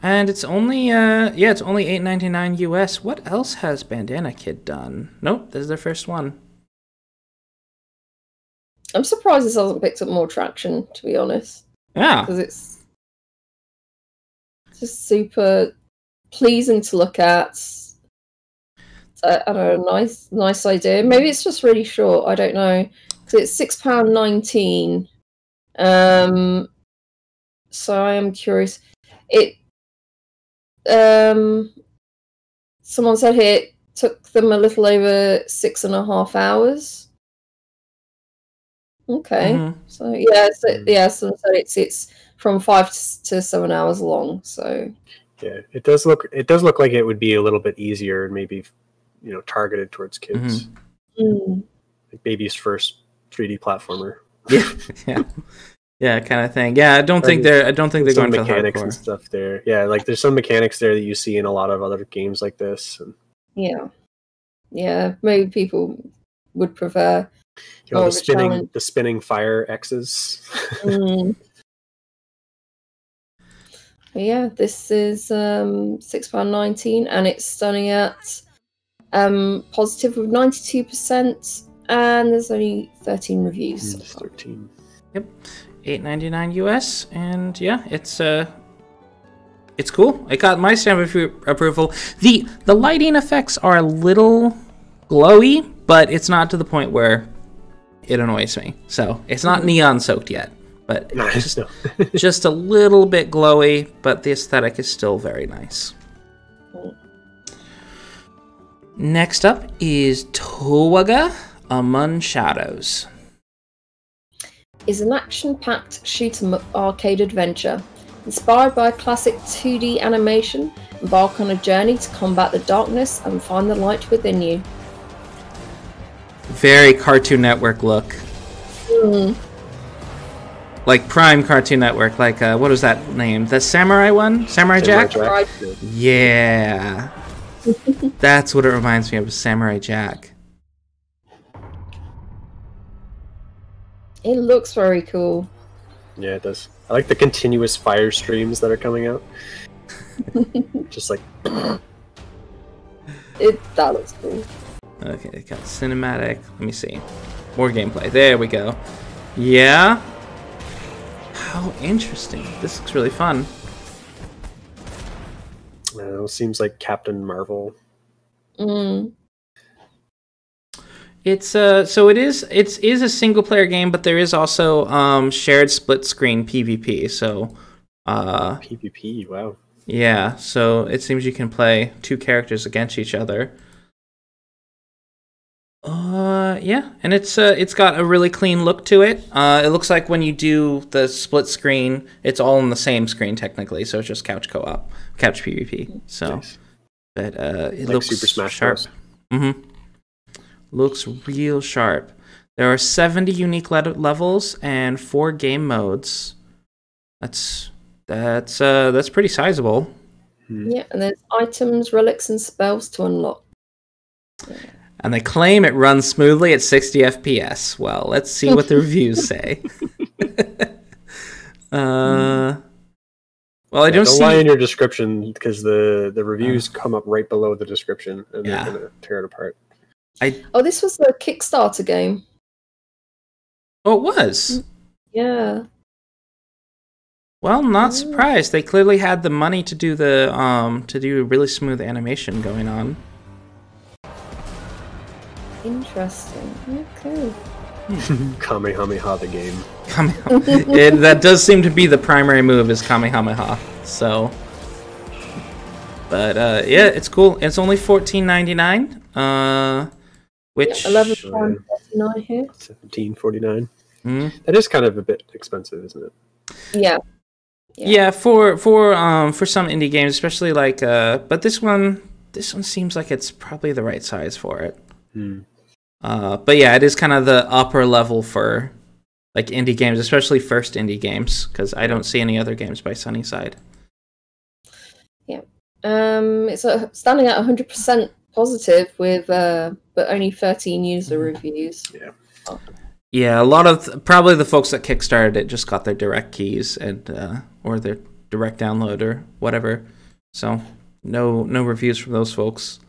And it's only it's only $8.99 US. What else has BandanaKid done? Nope, this is their first one. I'm surprised this hasn't picked up more traction, to be honest. Yeah, because it's just super pleasing to look at. I don't know, nice idea. Maybe it's just really short. I don't know, because it's £6.19. So I am curious. Someone said here it took them a little over 6.5 hours. Okay, so someone said it's from 5 to 7 hours long. So yeah, it does look like it would be a little bit easier and maybe targeted towards kids. Like baby's first 3D platformer. Yeah, kind of thing. Yeah, I don't think they're going for the mechanics hardcore and stuff there. Yeah, like there's some mechanics there that you see in a lot of other games like this. And... Yeah, maybe people would prefer the spinning fire X's. Yeah, this is £6.19, and it's starting at positive with 92%, and there's only 13 reviews. 13. Yep, $8.99 US, and yeah, it's cool. It got my stamp of approval. The lighting effects are a little glowy, but it's not to the point where it annoys me. So it's not neon soaked yet, but just a little bit glowy. But the aesthetic is still very nice. Next up is Towaga Among Shadows. Is an action-packed shoot-'em-up arcade adventure. Inspired by a classic 2D animation, embark on a journey to combat the darkness and find the light within you. Very Cartoon Network look. Like prime Cartoon Network, like what was that name? The Samurai one? Samurai Jack? Yeah. That's what it reminds me of, Samurai Jack. It looks very cool. Yeah, it does. I like the continuous fire streams that are coming out. Just like... That looks cool. Okay, got cinematic. Let me see. More gameplay. There we go. Yeah. How interesting. This looks really fun. It seems like Captain Marvel. It's so it is a single player game, but there is also shared split screen PvP. So PvP, wow. Yeah, so it seems you can play two characters against each other. Yeah, and it's got a really clean look to it. It looks like when you do the split screen, it's all on the same screen technically, so it's just couch co-op, couch PvP. So, nice. But it looks Super Smash sharp. Looks real sharp. There are 70 unique levels and 4 game modes. That's pretty sizable. Yeah, and there's items, relics, and spells to unlock. Yeah. And they claim it runs smoothly at 60 FPS. Well, let's see what the reviews say. Well, I don't see... lie in your description, because the reviews come up right below the description, and they're going to tear it apart. Oh, this was the Kickstarter game. Oh, it was? Yeah. Well, not surprised. They clearly had the money to do a really smooth animation going on. Interesting. Okay. Kamehameha the game. That does seem to be the primary move, is Kamehameha. So, but yeah, it's cool. It's only $14.99. Which £11.49 here. $17.49. That is kind of a bit expensive, isn't it? Yeah. Yeah, for some indie games, especially like but this one seems like it's probably the right size for it. But yeah, it is kind of the upper level for like indie games, especially first indie games, because I don't see any other games by Sunnyside. Yeah. It's standing at 100% positive with but only 13 user reviews. Yeah. Yeah, a lot of probably the folks that kickstarted it just got their direct keys and or their direct download or whatever. So no reviews from those folks.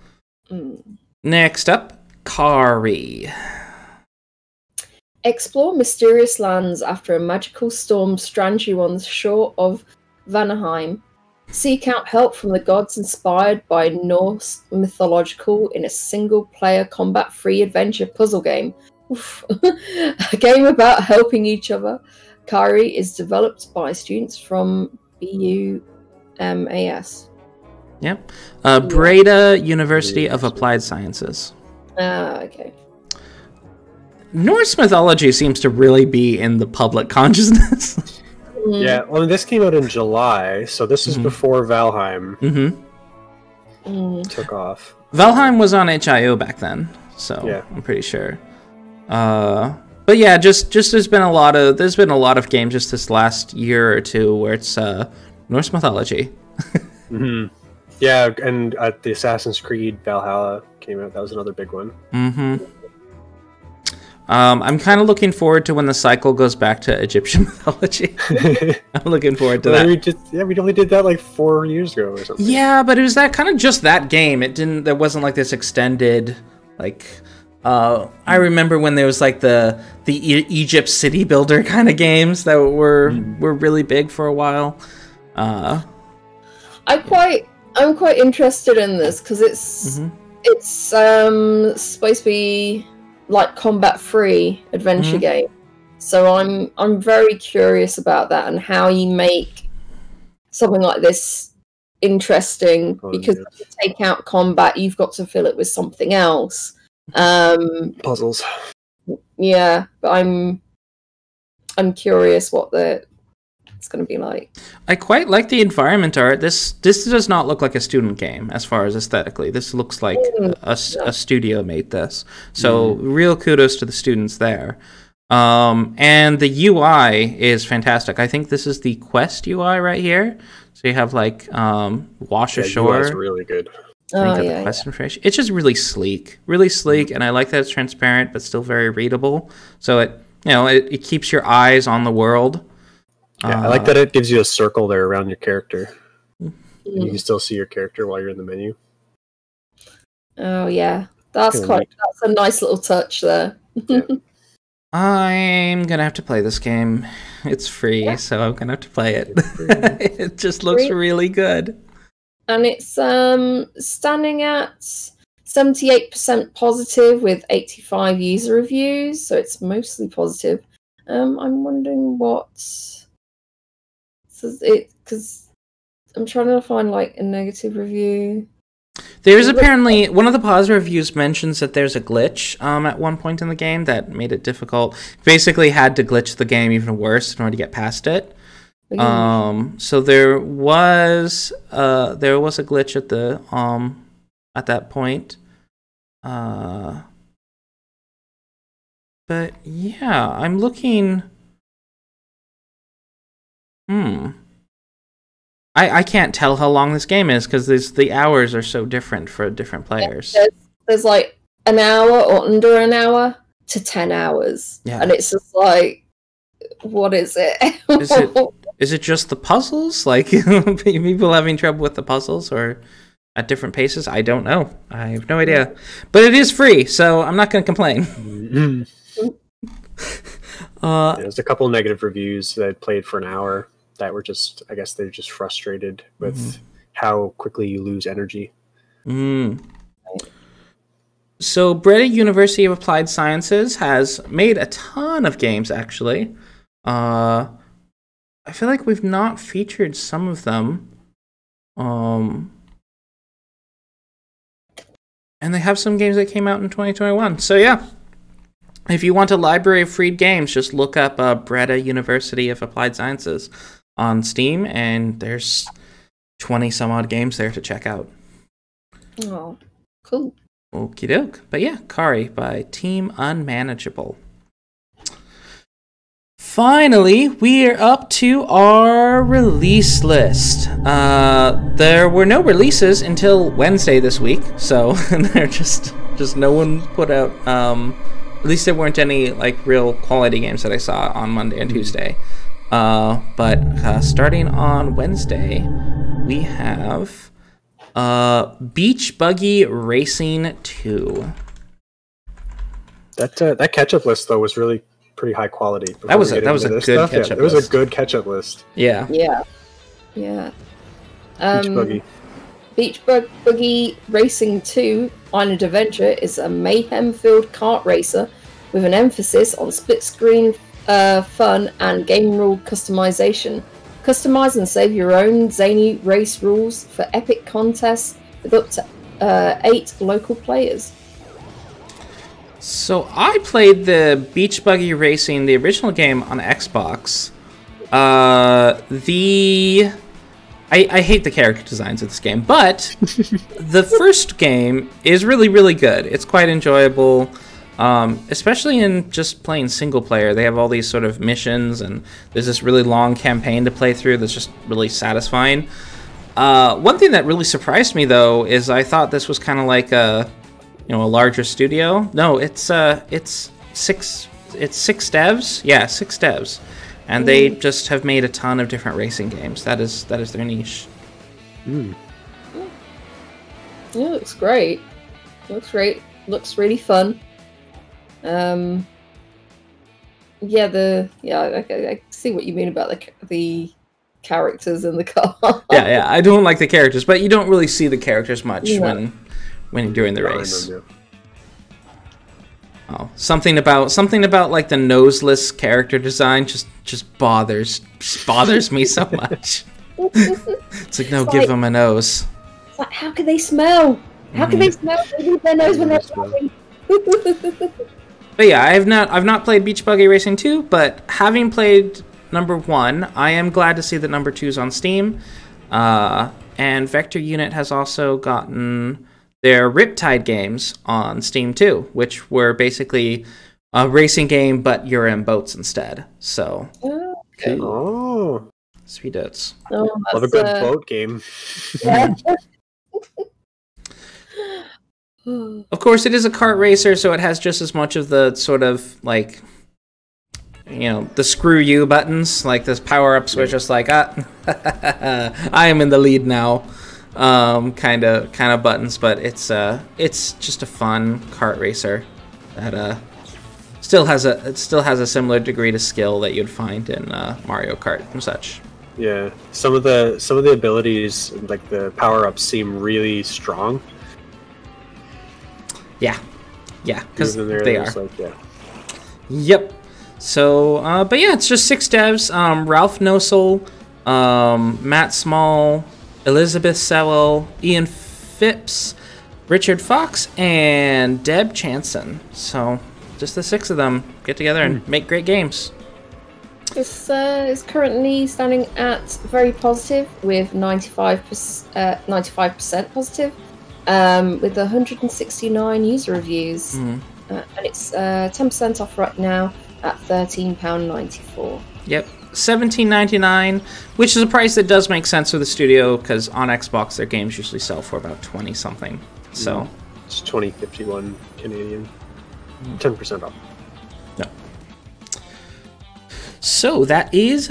Next up, Kari. Explore mysterious lands after a magical storm strands you on the shore of Vanaheim. Seek out help from the gods inspired by Norse mythological in a single-player combat-free adventure puzzle game. A game about helping each other. Kari is developed by students from BUMAS. Yep. Breda University of Applied Sciences. Okay. Norse mythology seems to really be in the public consciousness. Yeah, well, this came out in July, so this is before Valheim took off. Valheim was on HIO back then, so yeah. I'm pretty sure. But yeah, just there's been a lot of games just this last year or two where it's Norse mythology. Mm-hmm. Yeah, and the Assassin's Creed Valhalla came out. That was another big one. Mm-hmm. I'm kind of looking forward to when the cycle goes back to Egyptian mythology. I'm looking forward to that. We only did that like 4 years ago or something. Yeah, but it was just that game. There wasn't like this extended, like, I remember when there was like the Egypt city builder kind of games that were really big for a while. I'm quite interested in this because it's supposed to be like combat-free adventure game. So I'm very curious about that and how you make something like this interesting, because if you take out combat, you've got to fill it with something else. Puzzles. Yeah, but I'm curious what it's going to be like. I quite like the environment art. This does not look like a student game as far as aesthetically. This looks like a studio made this. So real kudos to the students there. And the UI is fantastic. I think this is the Quest UI right here. So you have like wash ashore. That's really good. Quest information. It's just really sleek, and I like that it's transparent but still very readable. So it keeps your eyes on the world. Yeah, I like that it gives you a circle there around your character. And you can still see your character while you're in the menu. Oh yeah, that's a nice little touch there. Yeah. I'm gonna have to play this game. It's free, so I'm gonna have to play it. It just looks really good. And it's standing at 78% positive with 85 user reviews, so it's mostly positive. I'm wondering because I'm trying to find like a negative review. There's apparently one of the positive reviews mentions that there's a glitch at one point in the game that made it difficult. Basically, had to glitch the game even worse in order to get past it. So there was a glitch at that point. But yeah, I'm looking. I can't tell how long this game is because the hours are so different for different players. There's like an hour or under an hour to 10 hours. Yeah. And it's just like, what is it? Is it just the puzzles? Like, people having trouble with the puzzles or at different paces? I don't know. I have no idea. But it is free, so I'm not going to complain. There's a couple negative reviews that played for an hour that were just, I guess they're just frustrated with how quickly you lose energy. So Breda University of Applied Sciences has made a ton of games, actually. I feel like we've not featured some of them. And they have some games that came out in 2021. So yeah, if you want a library of free games, just look up Breda University of Applied Sciences on Steam, and there's 20 some odd games there to check out. Oh, cool. Okie doke. But yeah, Kari by Team Unmanageable. Finally, we are up to our release list. There were no releases until Wednesday this week, so they're just no one put out. At least there weren't any like real quality games that I saw on Monday and Tuesday. But starting on Wednesday, we have Beach Buggy Racing 2. That catch-up list though was really pretty high quality. That was a good catch-up list. It was a good catch-up list. Yeah. Beach Buggy Racing 2 Island Adventure is a mayhem-filled kart racer with an emphasis on split-screen fun and game rule customization. Customize and save your own zany race rules for epic contests with up to 8 local players. So I played the Beach Buggy Racing, the original game, on Xbox. I I hate the character designs of this game, but the first game is really, really good. It's quite enjoyable, especially in just playing single player. They have all these sort of missions, and there's this really long campaign to play through that's just really satisfying. One thing that really surprised me, though, is I thought this was kind of like a larger studio. No, it's six devs. Yeah, 6 devs. And they just have made a ton of different racing games. That is their niche. Yeah, it looks great. Looks really fun. I see what you mean about the characters in the car. yeah, I don't like the characters, but you don't really see the characters much when you're doing the race. Oh, something about like the noseless character design just bothers me so much. It's like, no, give them a nose. It's like, how can they smell? How can they smell? They leave their nose when they're driving. But yeah, I've not played Beach Buggy Racing 2, but having played number 1, I am glad to see that number 2 is on Steam. And Vector Unit has also gotten their RITE games on Steam too, which were basically a racing game, but you're in boats instead. So, okay. Oh, sweet oats. Love a good boat game. Yeah. Of course, it is a kart racer, so it has just as much of the sort of like, the screw you buttons, like this power ups, where it's just like, I am in the lead now. Kind of buttons, but it's just a fun kart racer that still has a similar degree to skill that you'd find in Mario Kart and such. Yeah, some of the abilities, like the power ups, seem really strong. Yeah, because they are. Like, yeah. Yep. So, but yeah, it's just 6 devs. Ralph Nosel, Matt Small, Elizabeth Sewell, Ian Phipps, Richard Fox, and Deb Chanson. So, just the 6 of them get together and make great games. This is currently standing at very positive, with 95% positive, with 169 user reviews. And it's 10% off right now at £13.94. Yep. $17.99, which is a price that does make sense for the studio, because on Xbox their games usually sell for about 20 something. So it's $20.51 Canadian, 10% off. No. So that is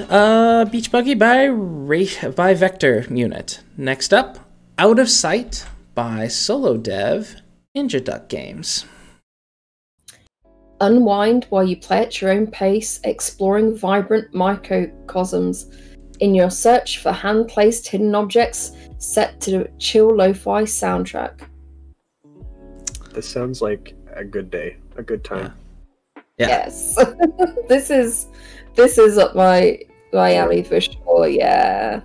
Beach Buggy by Vector Unit. Next up, Out of Sight by solo dev Ninja Duck Games. Unwind while you play at your own pace, exploring vibrant microcosms in your search for hand-placed hidden objects set to a chill lo-fi soundtrack. This sounds like a good day, a good time. Yeah. Yes. This is up my alley for sure, yeah.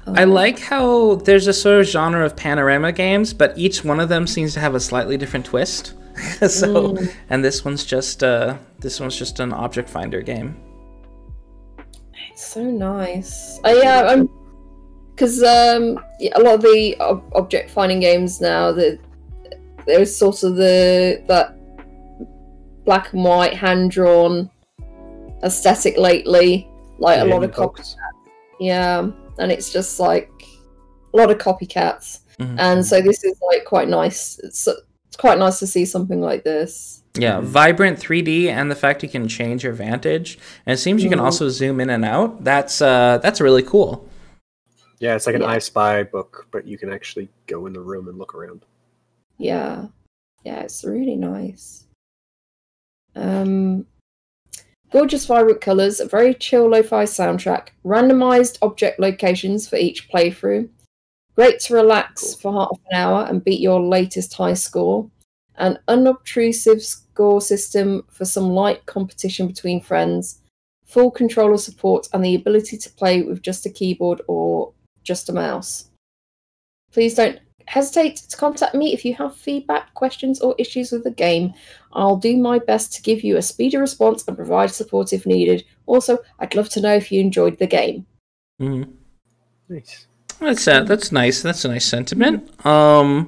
I like how there's a sort of genre of panorama games, but each one of them seems to have a slightly different twist. And this one's just an object finder game. It's so nice. Because a lot of the object finding games now, there's sort of that black and white hand drawn aesthetic lately, like a lot of copycats. Yeah, and it's just like a lot of copycats, and so this is like quite nice. It's quite nice to see something like this. Yeah, vibrant 3D, and the fact you can change your vantage, and it seems you can also zoom in and out. That's really cool. Yeah, it's like an I Spy book, but you can actually go in the room and look around. Yeah, it's really nice. Gorgeous vibrant colours, a very chill lo-fi soundtrack, randomised object locations for each playthrough. Great to relax for half an hour and beat your latest high score. An unobtrusive score system for some light competition between friends. Full controller support and the ability to play with just a keyboard or just a mouse. Please don't hesitate to contact me if you have feedback, questions, or issues with the game. I'll do my best to give you a speedy response and provide support if needed. Also, I'd love to know if you enjoyed the game. Nice. That's nice. That's a nice sentiment. So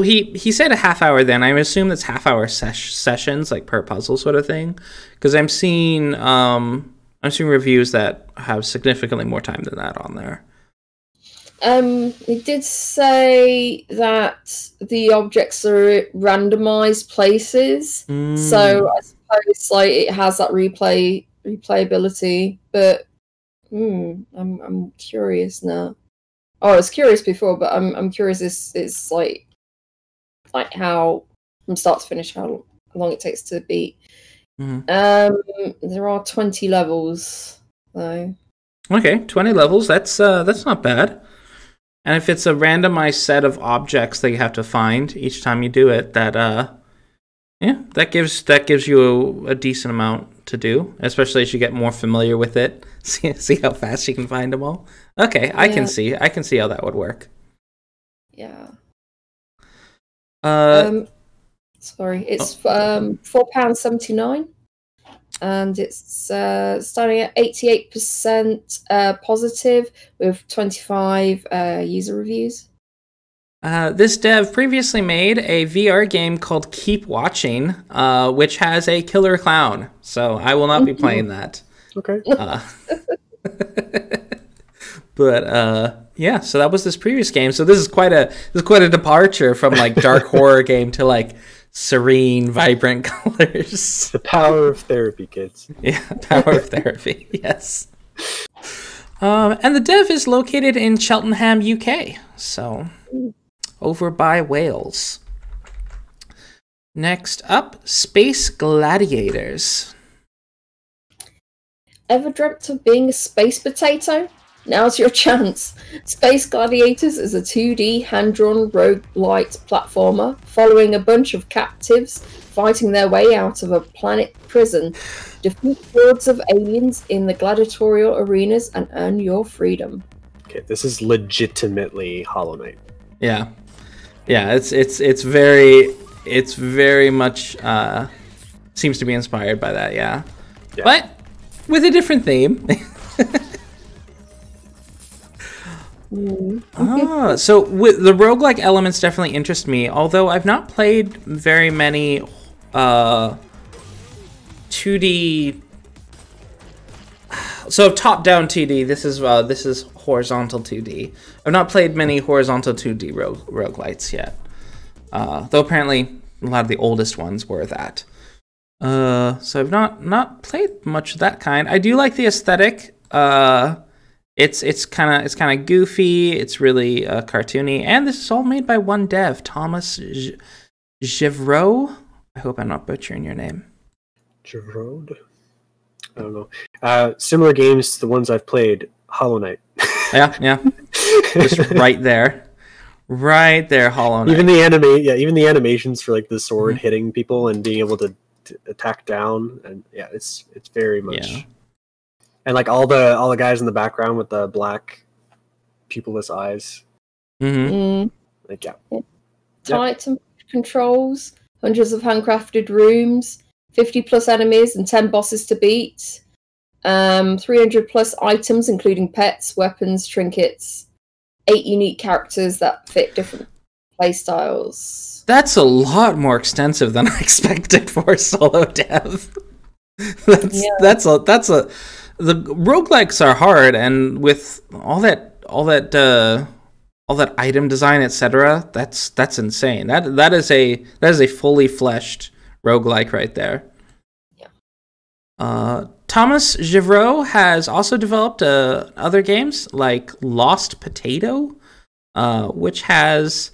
he said a half hour. Then I assume that's half-hour sessions, like per puzzle sort of thing, because I'm seeing reviews that have significantly more time than that on there. He did say that the objects are randomized places, so I suppose like it has that replayability. But I'm curious now. Oh, I was curious before, but I'm curious. It's like how from start to finish how long it takes to beat. There are 20 levels though. Okay, 20 levels. That's not bad. And if it's a randomized set of objects that you have to find each time you do it, that gives you a decent amount to do, especially as you get more familiar with it. See how fast you can find them all. Okay, I can see how that would work. Yeah. Sorry, it's £4.79. And it's starting at 88% positive with 25 user reviews. This dev previously made a VR game called Keep Watching, which has a killer clown. So I will not be playing that. Okay. But yeah, so that was this previous game. So this is quite a departure from like dark horror game to like serene, vibrant colors. The power of therapy, kids. Yeah, power of therapy. Yes. And the dev is located in Cheltenham, UK. So over by Wales. Next up, Space Gladiators. Ever dreamt of being a space potato? Now's your chance. Space Gladiators is a 2D hand-drawn rogue-lite platformer following a bunch of captives fighting their way out of a planet prison. Defeat hordes of aliens in the gladiatorial arenas and earn your freedom. Okay, this is legitimately Hollow Knight. Yeah. Yeah, it's very much seems to be inspired by that, yeah. But with a different theme. So with the roguelike elements definitely interest me, although I've not played very many 2D. So top-down 2D. This is horizontal 2D. I've not played many horizontal 2D roguelites yet, though apparently a lot of the oldest ones were that. So I've not played much of that kind. I do like the aesthetic. It's kind of goofy. It's really cartoony, and this is all made by one dev, Thomas Gevreau. I hope I'm not butchering your name. Gevreau? I don't know. Similar games to the ones I've played. Hollow Knight. Yeah. Just right there, Hollow Knight. Even the animations for like the sword hitting people and being able to attack down, and it's very much. Yeah. And like all the guys in the background with the black pupilless eyes. Like Tight controls, hundreds of handcrafted rooms, 50 plus enemies and 10 bosses to beat. 300 plus items, including pets, weapons, trinkets, 8 unique characters that fit different playstyles. That's a lot more extensive than I expected for a solo dev. That's a the roguelikes are hard, and with all that item design, etc., that's insane. That is a fully fleshed roguelike right there. Yeah. Thomas Gevreau has also developed other games like Lost Potato, which has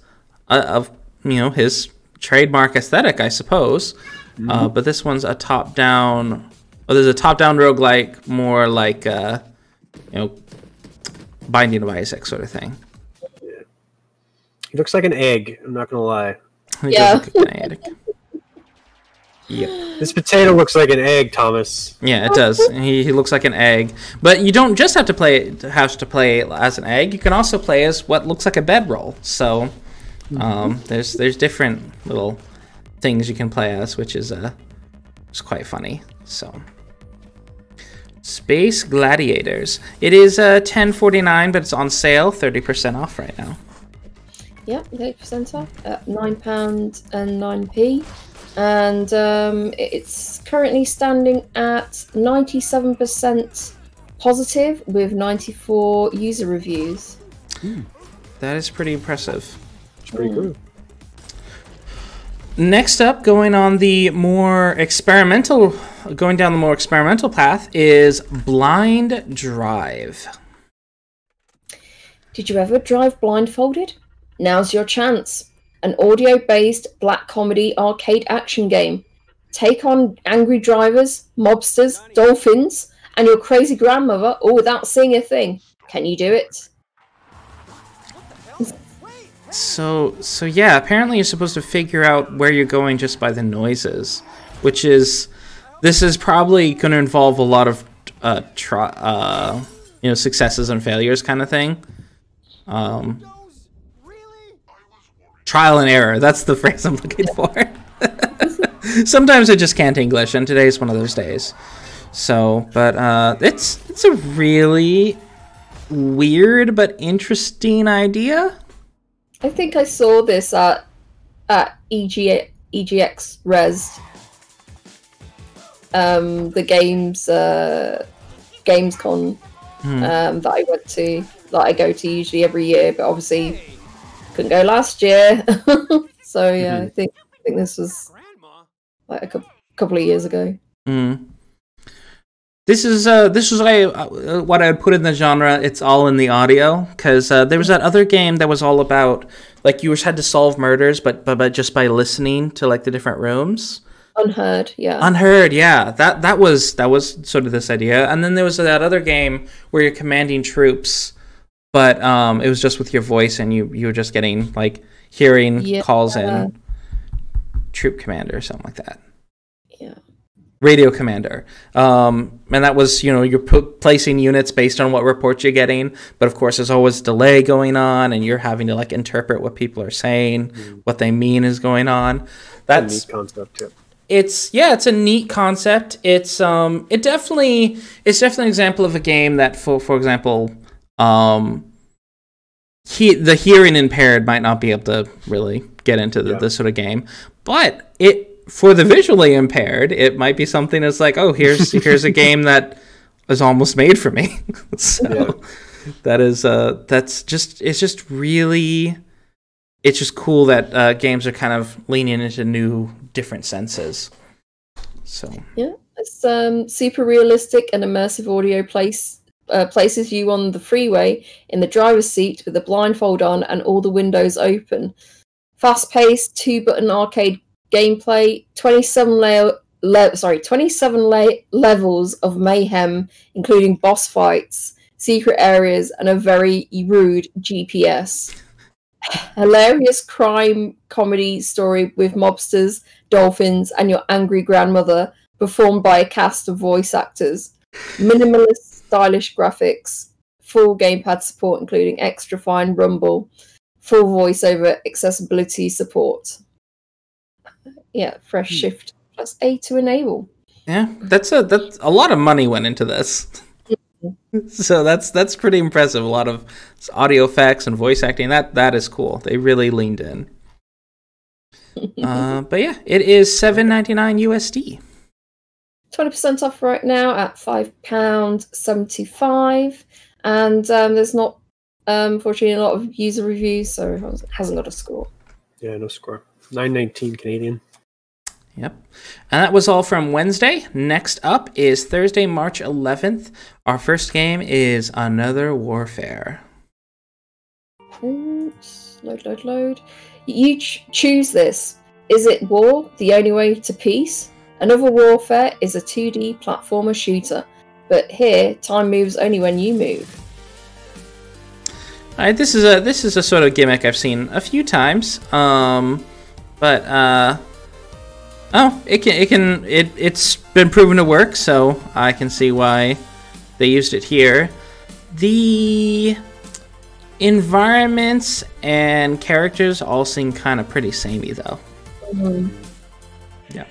his trademark aesthetic, I suppose. But this one's a top-down. Well, there's a top-down roguelike, more like Binding of Isaac sort of thing. Yeah. He looks like an egg. I'm not gonna lie. He does look like an egg. Yep. This potato looks like an egg, Thomas. Yeah, it does. He looks like an egg. But you don't just have to play as an egg. You can also play as what looks like a bedroll. So there's different little things you can play as, which is quite funny. So Space Gladiators. It is $10.49, but it's on sale, 30% off right now. Yep, 30% off at £9.09, and it's currently standing at 97% positive with 94 user reviews. That is pretty impressive. It's pretty cool. Next up, going down the more experimental path is Blind Drive. Did you ever drive blindfolded? Now's your chance. An audio-based black comedy arcade action game. Take on angry drivers, mobsters, dolphins, and your crazy grandmother all without seeing a thing. Can you do it? So yeah, apparently you're supposed to figure out where you're going just by the noises, which is, this is probably going to involve a lot of successes and failures kind of thing. Trial and error, that's the phrase I'm looking for. Sometimes I just can't English, and today's one of those days. So, but it's a really weird but interesting idea. I think I saw this at EGX Res. The Gamescom that I went to, that I go to usually every year, but obviously couldn't go last year. So yeah, I think this was like a couple of years ago. This is what I would put in the genre. It's all in the audio, because there was that other game that was all about, like, you had to solve murders, but just by listening to like the different rooms. Unheard, yeah. Unheard, yeah. That was sort of this idea. And then there was that other game where you're commanding troops, but it was just with your voice, and you were just getting like hearing calls in. Troop commander or something like that. Yeah. Radio commander. And that was, you're placing units based on what reports you're getting, but of course there's always delay going on, and you're having to like interpret what people are saying, what they mean is going on. That's a neat concept too. It's a neat concept. It's definitely an example of a game that, for example, the hearing impaired might not be able to really get into this sort of game, but for the visually impaired, it might be something that's like, oh, here's a game that is almost made for me. So it's just cool that games are kind of leaning into new, different senses. So yeah, it's super realistic and immersive audio places you on the freeway in the driver's seat with the blindfold on and all the windows open. Fast-paced 2-button arcade gameplay, 27 levels of mayhem, including boss fights, secret areas, and a very rude GPS. Hilarious crime comedy story with mobsters, dolphins, and your angry grandmother, performed by a cast of voice actors. Minimalist, stylish graphics, full gamepad support, including extra fine rumble, full voiceover accessibility support. Yeah, fresh shift plus A to enable. Yeah, that's a lot of money went into this. So that's pretty impressive. A lot of audio effects and voice acting. That is cool. They really leaned in. But yeah, it is $7.99 USD. 20% off right now at £5.75, and there's not unfortunately a lot of user reviews, so it hasn't got a score. Yeah, no score. 9.19 Canadian. Yep. And that was all from Wednesday. Next up is Thursday, March 11th. Our first game is Another Warfare. Oops. Load. You choose this. Is it war, the only way to peace? Another Warfare is a 2D platformer shooter, but here, time moves only when you move. This is a sort of gimmick I've seen a few times. It's been proven to work, so I can see why they used it here. The environments and characters all seem kind of pretty samey, though. Yeah.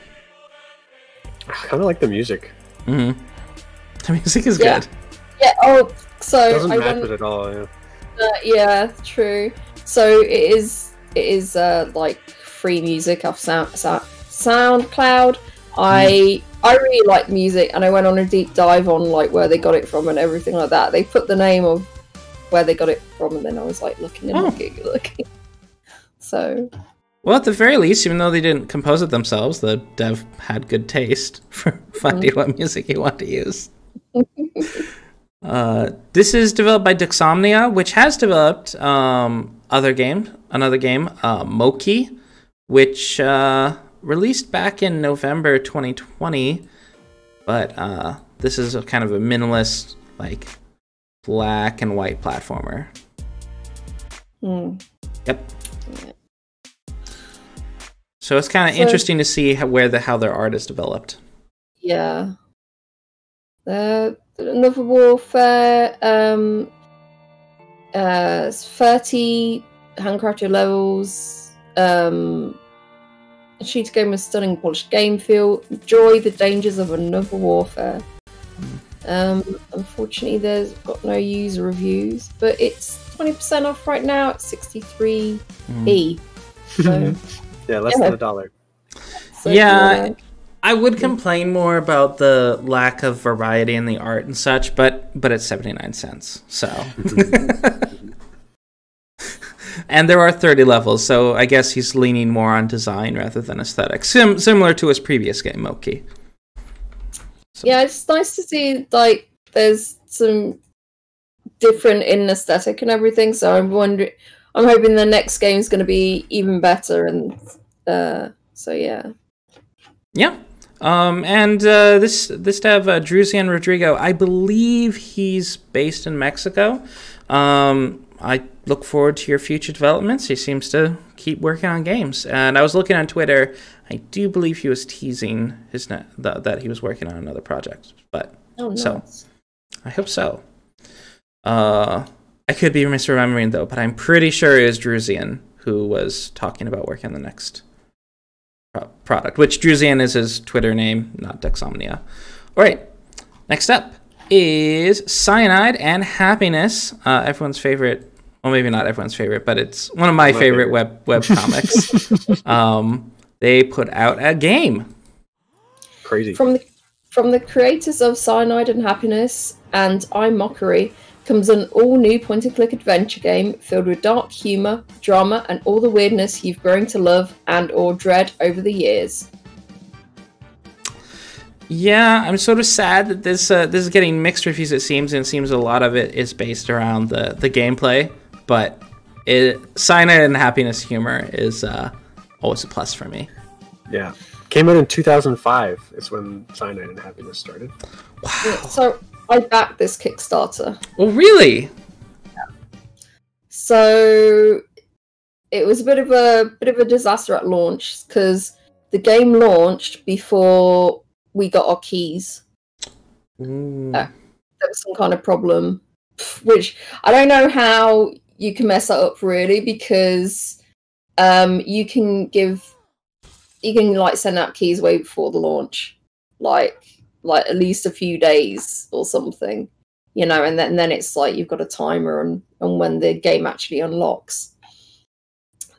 I kind of like the music. The music is Yeah. good. Yeah. Oh, so Doesn't I match went. it at all. Yeah. Yeah, true. So it is like free music off SoundCloud. I really like music, and I went on a deep dive on like where they got it from and everything like that. They put the name of where they got it from, and then I was like looking and looking. So, well, at the very least, even though they didn't compose it themselves, the dev had good taste for finding what music he wanted to use. This is developed by Dixomnia, which has developed another game, Moki, which released back in November 2020. But this is a kind of a minimalist, like black and white platformer. Yep. Yeah. So it's kind of interesting to see how their art is developed. Yeah. Another Warfare, 30 handcrafted levels, a shooter game with stunning polished game feel. Enjoy the dangers of another Warfare. Unfortunately, there's got no user reviews, but it's 20% off right now at 63p. So, yeah, less than $1. So yeah. I would complain more about the lack of variety in the art and such, but it's 79 cents, so. And there are 30 levels, so I guess he's leaning more on design rather than aesthetics, similar to his previous game, Moki. So. Yeah, it's nice to see, like, there's some different in aesthetic and everything, so I'm hoping the next game is going to be even better, and so yeah. Yeah. And this dev, Druzian Rodrigo, I believe he's based in Mexico. I look forward to your future developments. He seems to keep working on games. And I was looking on Twitter. I do believe he was teasing that he was working on another project. But nice. So I hope so. I could be misremembering though, but I'm pretty sure it was Druzian who was talking about working on the next product, which Druzian is his Twitter name, not Dexomnia. All right, next up is Cyanide and Happiness, everyone's favorite. Well, maybe not everyone's favorite, but it's one of my favorite web comics. They put out a game. Crazy. From the creators of Cyanide and Happiness and I'm Mockery comes an all-new point-and-click adventure game filled with dark humor, drama, and all the weirdness you've grown to love and or dread over the years. Yeah, I'm sort of sad that this is getting mixed reviews, it seems, and it seems a lot of it is based around the gameplay, but Cyanide and Happiness humor is always a plus for me. Yeah. Came out in 2005 is when Cyanide and Happiness started. Wow. Yeah, so I backed this Kickstarter. Oh, really? Yeah. So it was a bit of a disaster at launch because the game launched before we got our keys. There was some kind of problem, which I don't know how you can mess that up really, because you can like send out keys way before the launch, like at least a few days or something, and then it's like you've got a timer on when the game actually unlocks.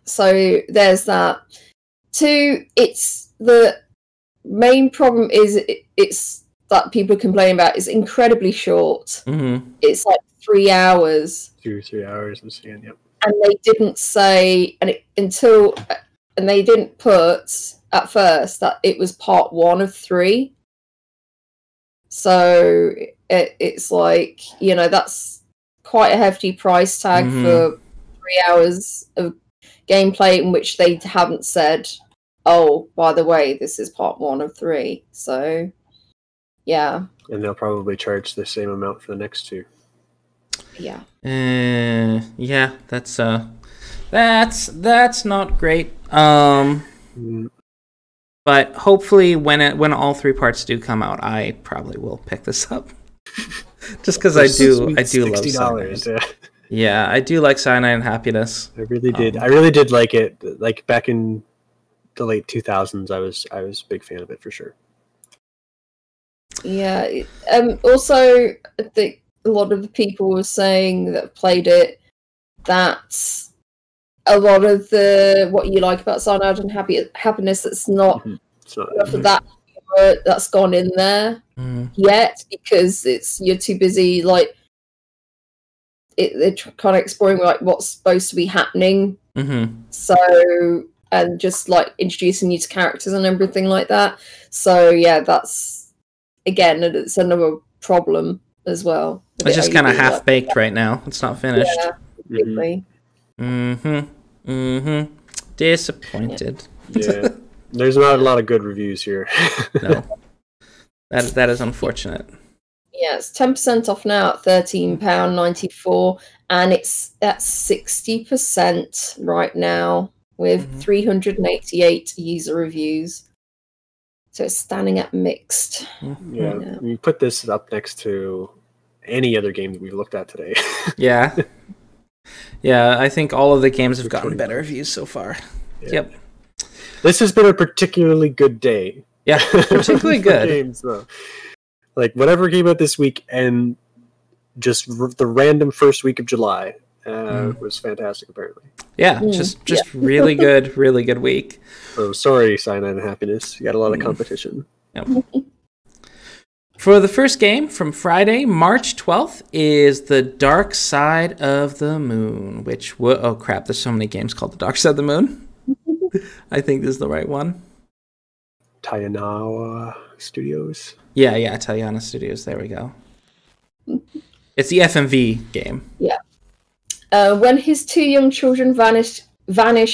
So there's that. Two, it's the main problem is it's that people are complaining about is incredibly short. Mm-hmm. It's like 3 hours. 2-3 hours, I'm seeing, yep. And they didn't say, and they didn't put at first that it was part 1 of 3. So it's like, that's quite a hefty price tag for 3 hours of gameplay in which they haven't said, oh, by the way, this is part 1 of 3. So, yeah. And they'll probably charge the same amount for the next 2. Yeah. Yeah, that's not great. But hopefully when all 3 parts do come out, I probably will pick this up. Just because I do love Cyanide. Yeah, I do like Cyanide and Happiness. I really did. I really did like it. Like back in the late 2000s, I was a big fan of it for sure. Yeah. Also, I think a lot of the people were saying that played it that a lot of what you like about Cyanide and happiness that's not for that that's gone in there yet, because you're too busy like they're kind of exploring like what's supposed to be happening. So, and just like introducing you to characters and everything like that. So yeah, that's again, it's another problem as well. It's just kind of half baked right now. It's not finished. Yeah, completely. Disappointed. Yeah, there's not a lot of good reviews here. No, that is unfortunate. Yeah, it's 10% off now at £13.94, and it's at 60% right now with 388 user reviews. So it's standing at mixed. Yeah, right, we put this up next to any other game that we've looked at today. Yeah. Yeah, I think all of the games have gotten better reviews so far. Yeah. Yep. This has been a particularly good day. Yeah, particularly good. Games, though. Like, whatever came out this week, and just the random first week of July was fantastic, apparently. Yeah, just really good week. Oh, sorry, Cyanide and Happiness. You got a lot of competition. Yep. For the first game from Friday, March 12th, is The Dark Side of the Moon, which... oh, crap, there's so many games called The Dark Side of the Moon. I think this is the right one. Tayanna Studios. Yeah, Tayanna Studios. There we go. It's the FMV game. Yeah. When his two young children vanish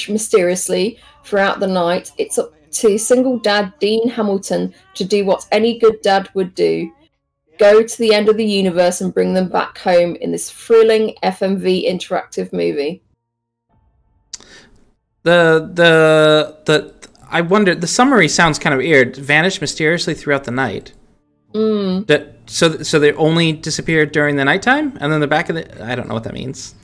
mysteriously throughout the night, it's up to single dad Dean Hamilton to do what any good dad would do: go to the end of the universe and bring them back home in this thrilling FMV interactive movie. I wondered, the summary sounds kind of weird. Vanish mysteriously throughout the night. So they only disappeared during the nighttime, and then they're back in the... I don't know what that means.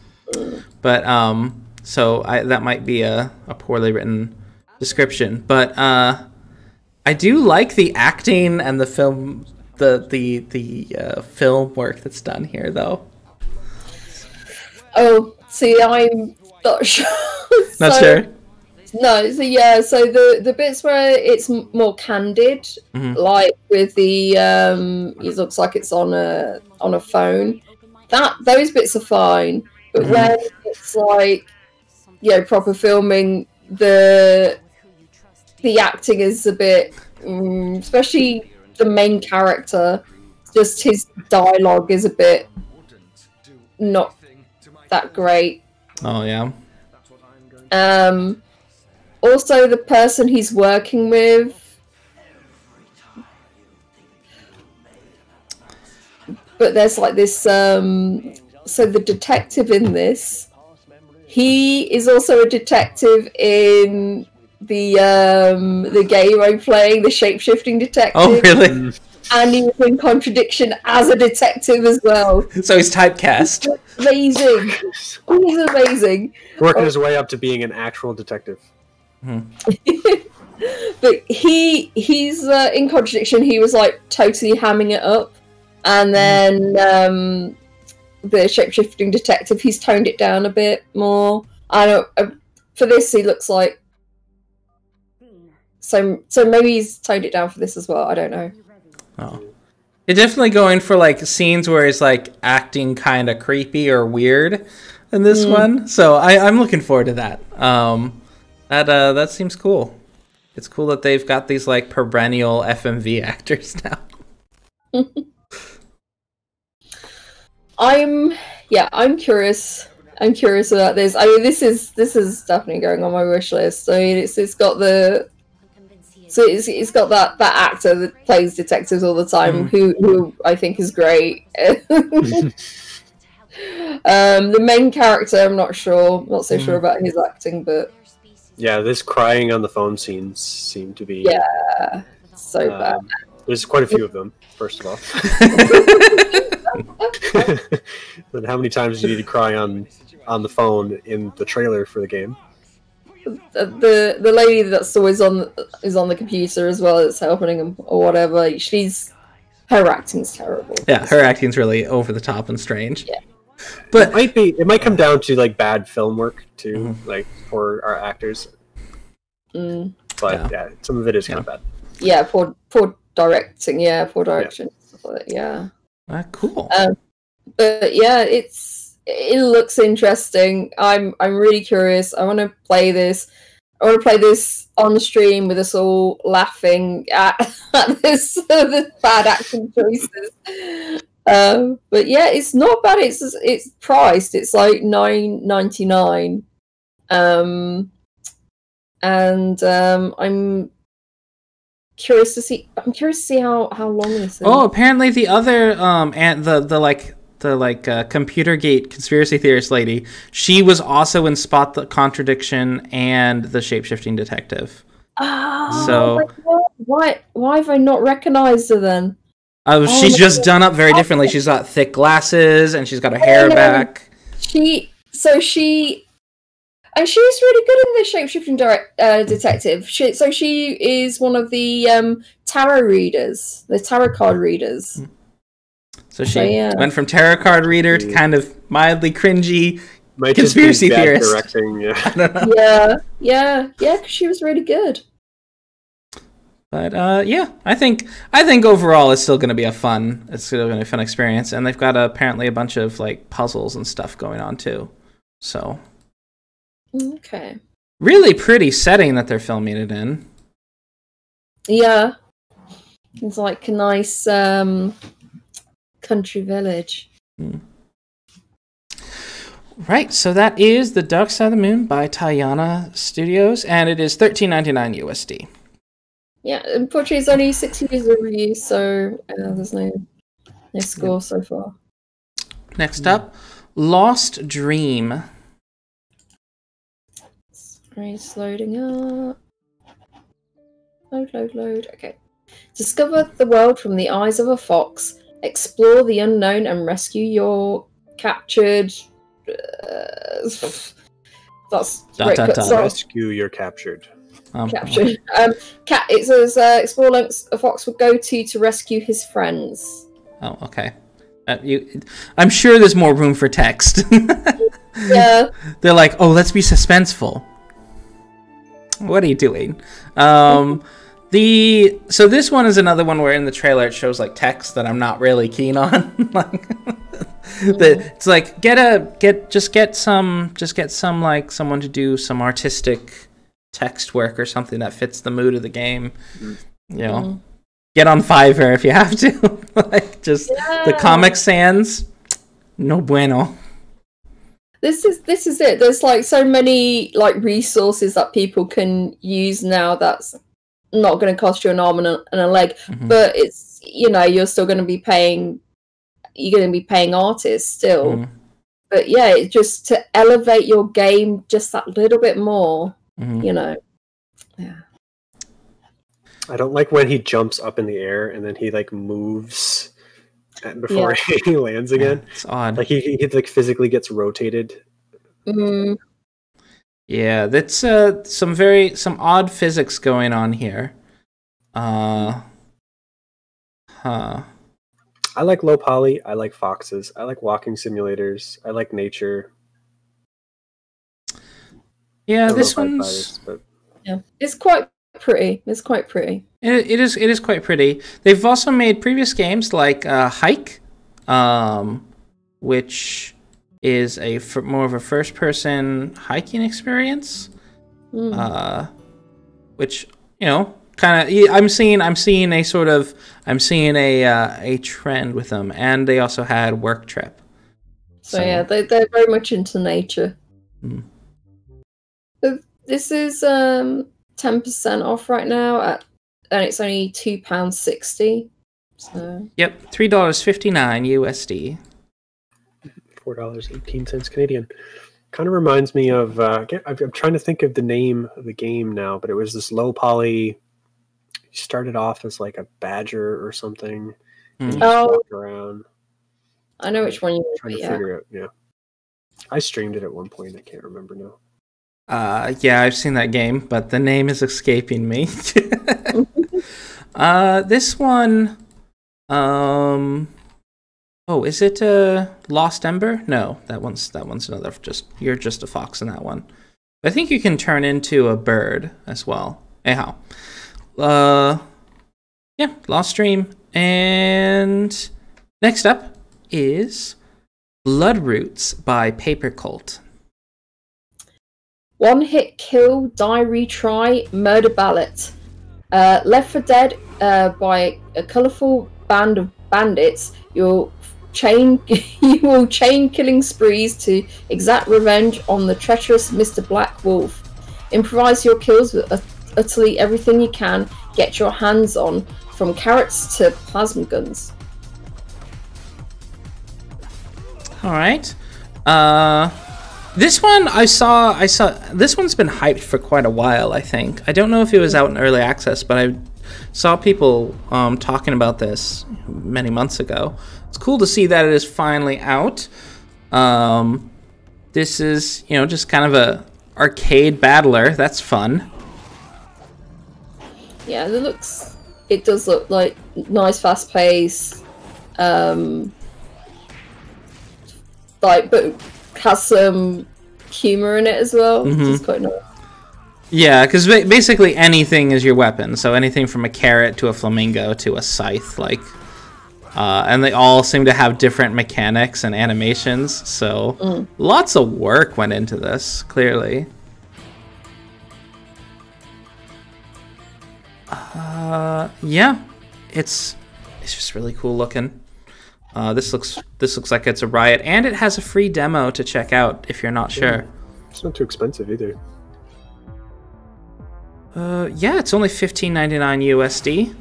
But, that might be a poorly written description. But, I do like the acting and the film... The film work that's done here, though. Oh, see, I'm not sure. Not sure? No, so yeah, so the bits where it's more candid, like with the it looks like it's on a phone, those bits are fine. But when it's like, proper filming, the acting is a bit, especially the main character, just his dialogue is a bit not that great. Oh yeah. Also, the person he's working with, but there's like this. So the detective in this, he is also a detective in the game I'm playing, the shape-shifting detective. Oh, really? And he was in contradiction as a detective as well. So he's typecast. Amazing. He's amazing. Working his way up to being an actual detective. But he's in contradiction. He was like totally hamming it up, and then the shape-shifting detective, he's toned it down a bit more. I don't. For this, he looks like so maybe he's toned it down for this as well. I don't know. Oh, you're definitely going for like scenes where he's like acting kind of creepy or weird in this one. So I'm looking forward to that. That seems cool. It's cool that they've got these like perennial FMV actors now. I'm curious. I'm curious about this. I mean, this is definitely going on my wish list. I mean, it's got it's got that actor that plays detectives all the time, who I think is great. The main character, I'm not sure. Not so sure about his acting, but yeah, this crying on the phone scenes seem to be so bad. There's quite a few of them. First of all, but how many times do you need to cry on the phone in the trailer for the game? The lady that's always is on the computer as well, that's helping him or whatever. her acting's terrible. Yeah, her acting's really over the top and strange. Yeah. But it might come down to like bad film work too, like for our actors. But yeah, some of it is kind of bad. Yeah, poor directing. Yeah, poor direction. Stuff like that. Yeah. Cool. But yeah, it looks interesting. I'm really curious. I want to play this. I want to play this on the stream with us all laughing at this the bad action choices. But yeah, it's not bad. It's priced. It's like $9.99. I'm curious to see. I'm curious to see how long this is. Oh, apparently the other and the Computergate conspiracy theorist lady, she was also in Spot the Contradiction and the Shapeshifting Detective. Oh, so why have I not recognized her then? She's just done up very differently. She's got thick glasses and she's got her hair back. And she's really good in the Shapeshifting Detective. She is one of the tarot readers, the tarot card readers. So she went from tarot card reader to kind of mildly cringy conspiracy theorist. Directing, I don't know. Yeah, because she was really good. But I think overall it's still going to be a fun experience, and they've got apparently a bunch of like puzzles and stuff going on too. So okay, really pretty setting that they're filming it in. Yeah, it's like a nice country village. Right, so that is The Dark Side of the Moon by Tayanna Studios, and it is $13.99 USD. Yeah, unfortunately it's only 60 days of review, so there's no score so far. Next up, Lost Dream. It's loading up. Load. Okay. Discover the world from the eyes of a fox. Explore the unknown and rescue your captured... that's rescue your captured. Captured. It says explore lengths a fox would go to rescue his friends. Oh, okay. I'm sure there's more room for text. Yeah. They're like, oh, let's be suspenseful. What are you doing? So this one is another one where in the trailer it shows like text that I'm not really keen on. It's like get some like someone to do some artistic text work or something that fits the mood of the game. You know, get on Fiverr if you have to. Like the Comic Sans, no bueno. This is it. There's like so many like resources that people can use now that's not going to cost you an arm and a leg, but it's you're still going to be paying. You're going to be paying artists still, but yeah, it's just to elevate your game just that little bit more. Yeah. I don't like when he jumps up in the air and then he like moves before he lands again. It's odd. Like he like physically gets rotated. Yeah, that's some odd physics going on here. I like low poly. I like foxes. I like walking simulators. I like nature. Yeah, this one's it's quite pretty. It's quite pretty. It is quite pretty. They've also made previous games like Hike, which is more of a first-person hiking experience. Which kind of I'm seeing a trend with them, and they also had Work Trip. So yeah, they're very much into nature. This is 10% off right now, and it's only £2.60. So yep, $3.59 USD. $4.18 Canadian. Kind of reminds me of. I'm trying to think of the name of the game now, but it was this low poly. You started off as like a badger or something. And you just walked around. I know which one you're trying to figure out. Yeah, I streamed it at one point. I can't remember now. Yeah, I've seen that game, but the name is escaping me. This one, Oh, is it Lost Ember? No, that one's another. You're just a fox in that one. I think you can turn into a bird as well. Anyhow, yeah, Lost Stream. And next up is Bloodroots by Paper Cult. One hit kill, die retry, murder ballot. Left for Dead by a colourful band of bandits. You will chain killing sprees to exact revenge on the treacherous Mr. Black Wolf. Improvise your kills with utterly everything you can get your hands on, from carrots to plasma guns. All right. This one I saw. This one's been hyped for quite a while. I think. I don't know if it was out in early access, but I saw people talking about this many months ago. It's cool to see that it is finally out. This is, just kind of a arcade battler. That's fun. Yeah, it does look like nice, fast pace. But has some humor in it as well, which is quite nice. Yeah, because basically anything is your weapon. So anything from a carrot to a flamingo to a scythe, and they all seem to have different mechanics and animations. So lots of work went into this, clearly. Yeah, it's just really cool looking. This looks like it's a Riot, and it has a free demo to check out if you're not sure. It's not too expensive either. Yeah, it's only $15.99 USD.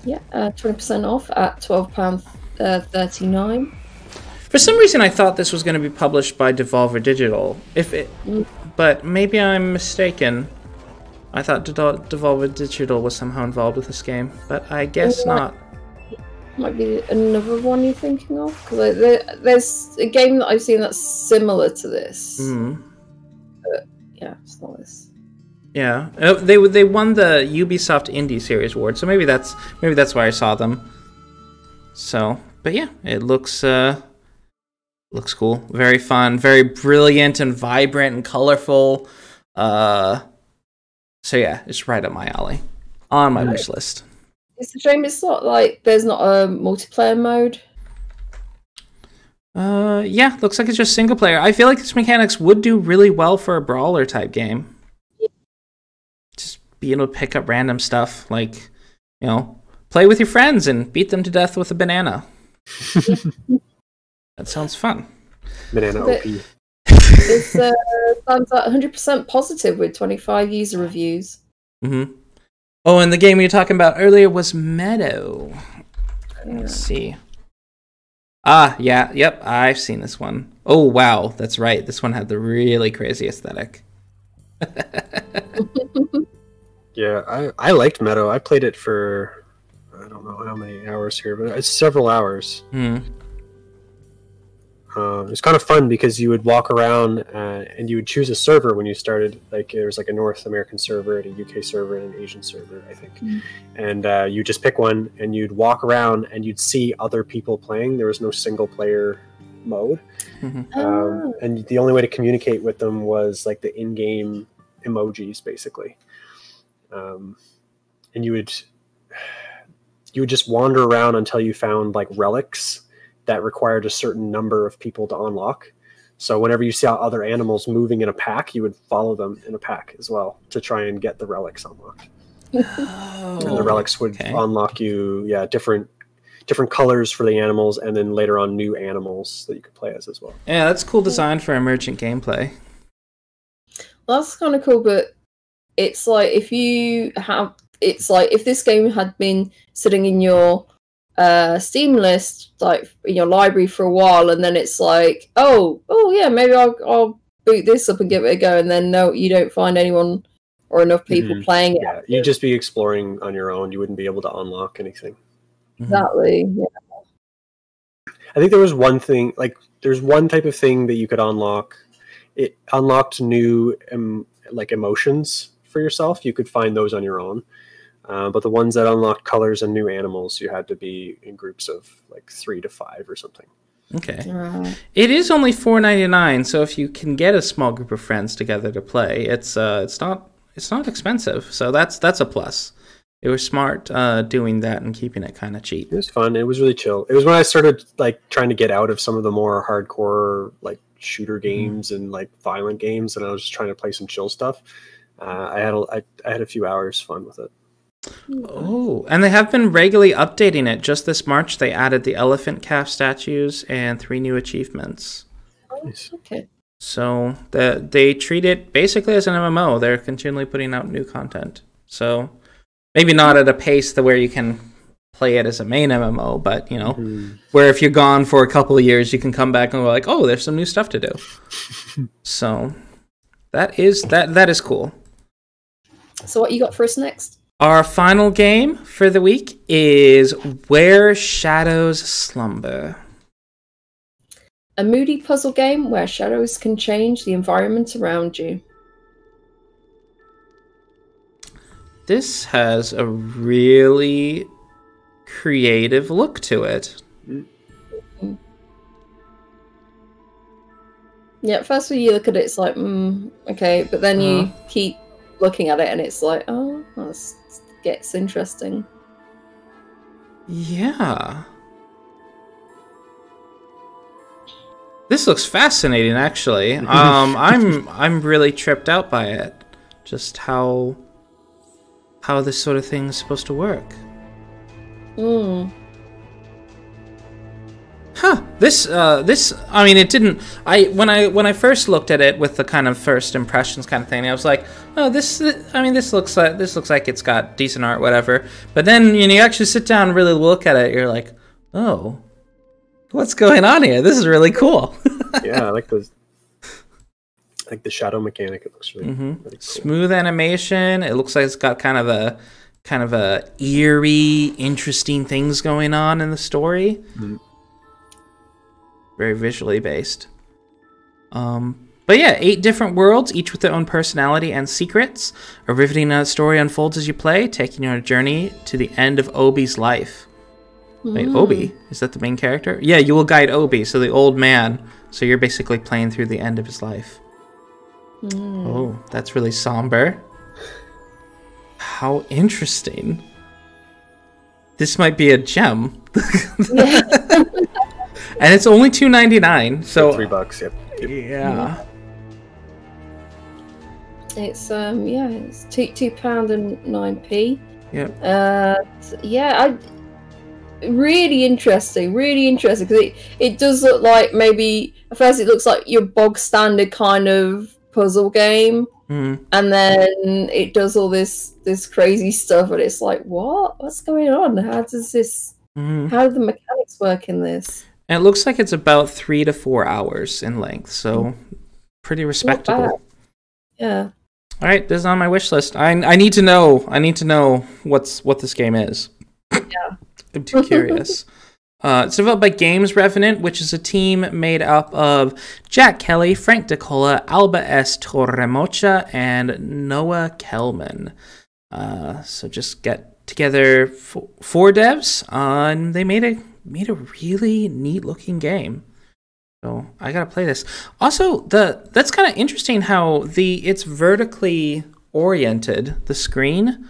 Yeah, 20% off at £12.39. For some reason, I thought this was going to be published by Devolver Digital. But maybe I'm mistaken. I thought Devolver Digital was somehow involved with this game, but I guess not. Might be another one you're thinking of, because there's a game that I've seen that's similar to this. But yeah, it's not this. Yeah, they won the Ubisoft Indie Series award, so maybe that's why I saw them. So, but yeah, it looks cool, very fun, very brilliant and vibrant and colorful. So yeah, it's right up my alley, on my wish list. It's a shame it's not there's not a multiplayer mode. Yeah, looks like it's just single player. I feel like its mechanics would do really well for a brawler type game. Yeah. Just being able to pick up random stuff, play with your friends and beat them to death with a banana. That sounds fun. Banana OP. It's stands at 100% positive with 25 user reviews. Oh, and the game we were talking about earlier was Meadow. Let's see. Yep, I've seen this one. Oh, wow, that's right. This one had the really crazy aesthetic. Yeah, I liked Meadow. I played it for, I don't know how many hours here, but it's several hours. It was kind of fun because you would walk around and you would choose a server when you started. There was a North American server, and a UK server, and an Asian server, I think. And you just pick one, and you'd walk around and you'd see other people playing. There was no single player mode. And the only way to communicate with them was the in-game emojis, basically. And you would just wander around until you found relics that required a certain number of people to unlock. So whenever you saw other animals moving in a pack, you would follow them in a pack as well to try and get the relics unlocked. And the relics would unlock you, different colors for the animals, and then later on new animals that you could play as well. Yeah, that's cool design for emergent gameplay. Well, that's kind of cool, but it's if this game had been sitting in your Steam list, in your library for a while, and then it's oh yeah, maybe I'll boot this up and give it a go, and then no, you don't find anyone or enough people playing it. Yeah, you'd just be exploring on your own. You wouldn't be able to unlock anything. Exactly. Yeah. I think there was one thing, there's one type of thing that you could unlock. It unlocked new emotions for yourself. You could find those on your own. But the ones that unlocked colors and new animals, you had to be in groups of like 3 to 5 or something. Okay. It is only $4.99, so if you can get a small group of friends together to play, it's not expensive. So that's a plus. It was smart doing that and keeping it kind of cheap. It was fun. It was really chill. It was when I started like trying to get out of some of the more hardcore like shooter games and like violent games, and I was just trying to play some chill stuff. I had a few hours fun with it. Oh, and they have been regularly updating it. Just this March, they added the elephant calf statues and 3 new achievements. Nice. Okay. So they treat it basically as an MMO. They're continually putting out new content. So maybe not at a pace where you can play it as a main MMO, but you know, where if you're gone for a couple of years, you can come back and go like, oh, there's some new stuff to do. So that is cool. So what you got for us next? Our final game for the week is Where Shadows Slumber. A moody puzzle game where shadows can change the environment around you. This has a really creative look to it. Yeah, at first when you look at it, it's like, okay, but then you keep looking at it and it's like, oh, this gets interesting. Yeah. This looks fascinating, actually. I'm really tripped out by it. Just how this sort of thing is supposed to work. Huh. This I mean, it didn't when I first looked at it with the kind of first impressions kind of thing, I was like, oh, this looks like it's got decent art, whatever. But then you actually sit down and really look at it, you're like, oh, what's going on here? This is really cool. Yeah, I like the shadow mechanic. It looks really, really cool. Smooth animation. It looks like it's got kind of a eerie, interesting things going on in the story. Very visually based. But yeah, 8 different worlds, each with their own personality and secrets. A riveting story unfolds as you play, taking you on a journey to the end of Obi's life. Wait, Obi? Is that the main character? Yeah, you will guide Obi, so the old man. So you're basically playing through the end of his life. Oh, that's really somber. How interesting. This might be a gem. And it's only $2.99, so $3. Yep. Yeah. It's it's £2.09. Yep. Really interesting because it does look like, maybe at first it looks like your bog standard kind of puzzle game, and then it does all this crazy stuff, and it's like, what's going on? How does this how do the mechanics work in this? And it looks like it's about 3 to 4 hours in length, so pretty respectable. Yeah. All right, this is on my wish list. I need to know what this game is. Yeah. I'm too curious. It's developed by Games Revenant, which is a team made up of Jack Kelly, Frank DeCola, Alba S. Torremocha, and Noah Kelman. So just get together 4 devs, and they made a really neat looking game. So I gotta play this. Also, that's kind of interesting how it's vertically oriented, the screen.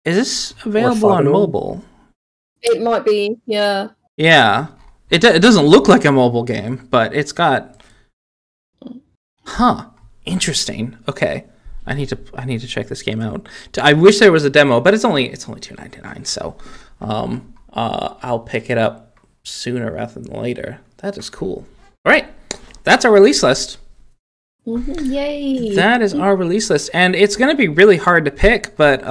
Is this available on mobile? It might be, yeah. Yeah. It doesn't look like a mobile game, but it's got... Interesting. Okay. I need to check this game out. I wish there was a demo, but it's only $2.99, so I'll pick it up sooner rather than later. That is cool. All right. That's our release list. Yay! That is our release list, and it's going to be really hard to pick. But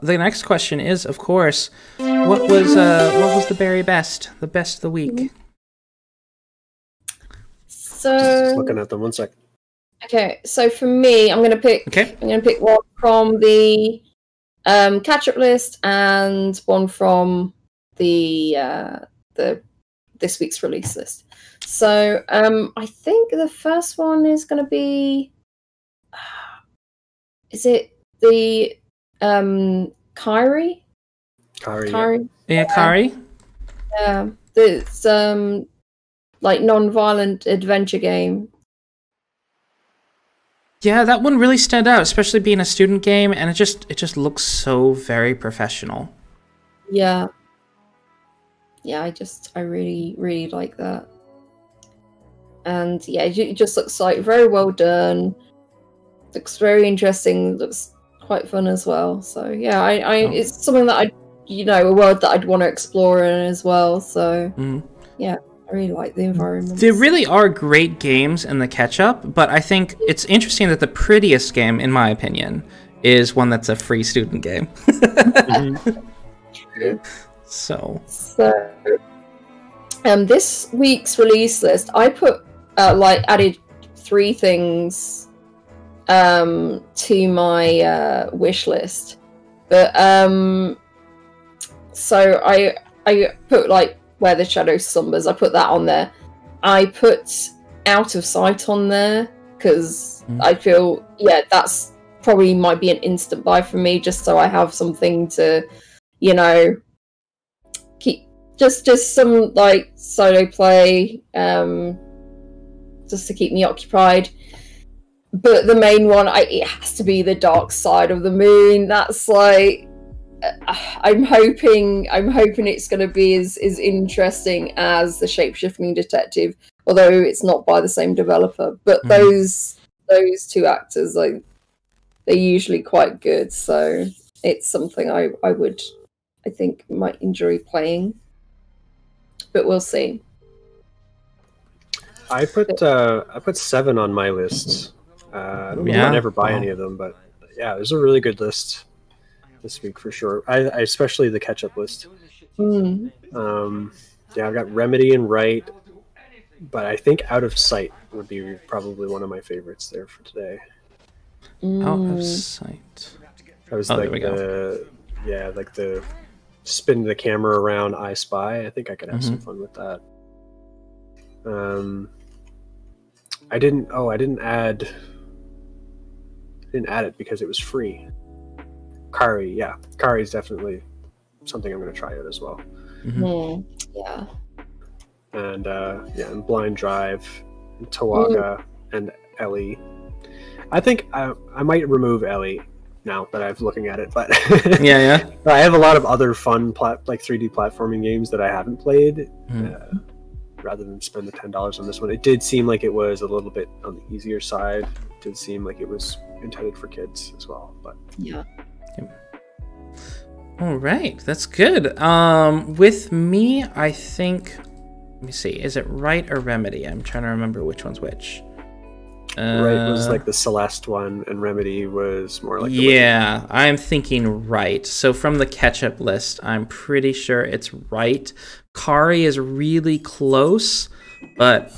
the next question is, of course, what was the very best, the best of the week? So just looking at them, 1 sec. Okay, so for me, I'm going to pick. Okay. I'm going to pick one from the catch-up list and one from the this week's release list. So I think the first one is going to be, is it the Kari. Kari. Yeah, Kari. Yeah, it's like non-violent adventure game. Yeah, that one really stood out, especially being a student game, and it just looks so very professional. Yeah. Yeah, I really like that. And yeah, it just looks like very well done. Looks very interesting. Looks quite fun as well. So yeah, it's something that a world that I'd want to explore in as well. So yeah, I really like the environment. There really are great games in the Catchup, but I think it's interesting that the prettiest game, in my opinion, is one that's a free student game. So this week's release list, I put added 3 things to my wish list, but so I put like Where the Shadow Slumbers. I put that on there. I put Out of Sight on there because I feel that's probably might be an instant buy for me, just so I have something to keep just some like solo play, just to keep me occupied. But the main one, it has to be the Dark Side of the Moon. That's like, I'm hoping it's going to be as interesting as the Shapeshifting Detective, although it's not by the same developer. But those 2 actors, like, they're usually quite good. So it's something I think might enjoy playing. But we'll see. I put 7 on my list. I don't know if I'd ever buy any of them, but yeah, it was a really good list this week for sure. I especially the Catchup list. Yeah, I've got Remedy and RITE, but I think Out of Sight would be probably one of my favorites there for today. Out of Sight. That was like the spin the camera around I Spy. I think I could have some fun with that. I didn't add it because it was free. Kari is definitely something I'm going to try out as well. Yeah. And and Blind Drive, and Towaga, and Elli. I think I might remove Elli now that I'm looking at it, but yeah. I have a lot of other fun 3D platforming games that I haven't played. Rather than spend the $10 on this one, it did seem like it was a little bit on the easier side. It did seem like it was intended for kids as well, but yeah. All right, that's good. With me, I think. Let me see. Is it RITE or Remedy? I'm trying to remember which one's which. RITE was like the Celeste one, and Remedy was more like the I'm thinking RITE. So from the Catchup list, I'm pretty sure it's RITE. Kari is really close, but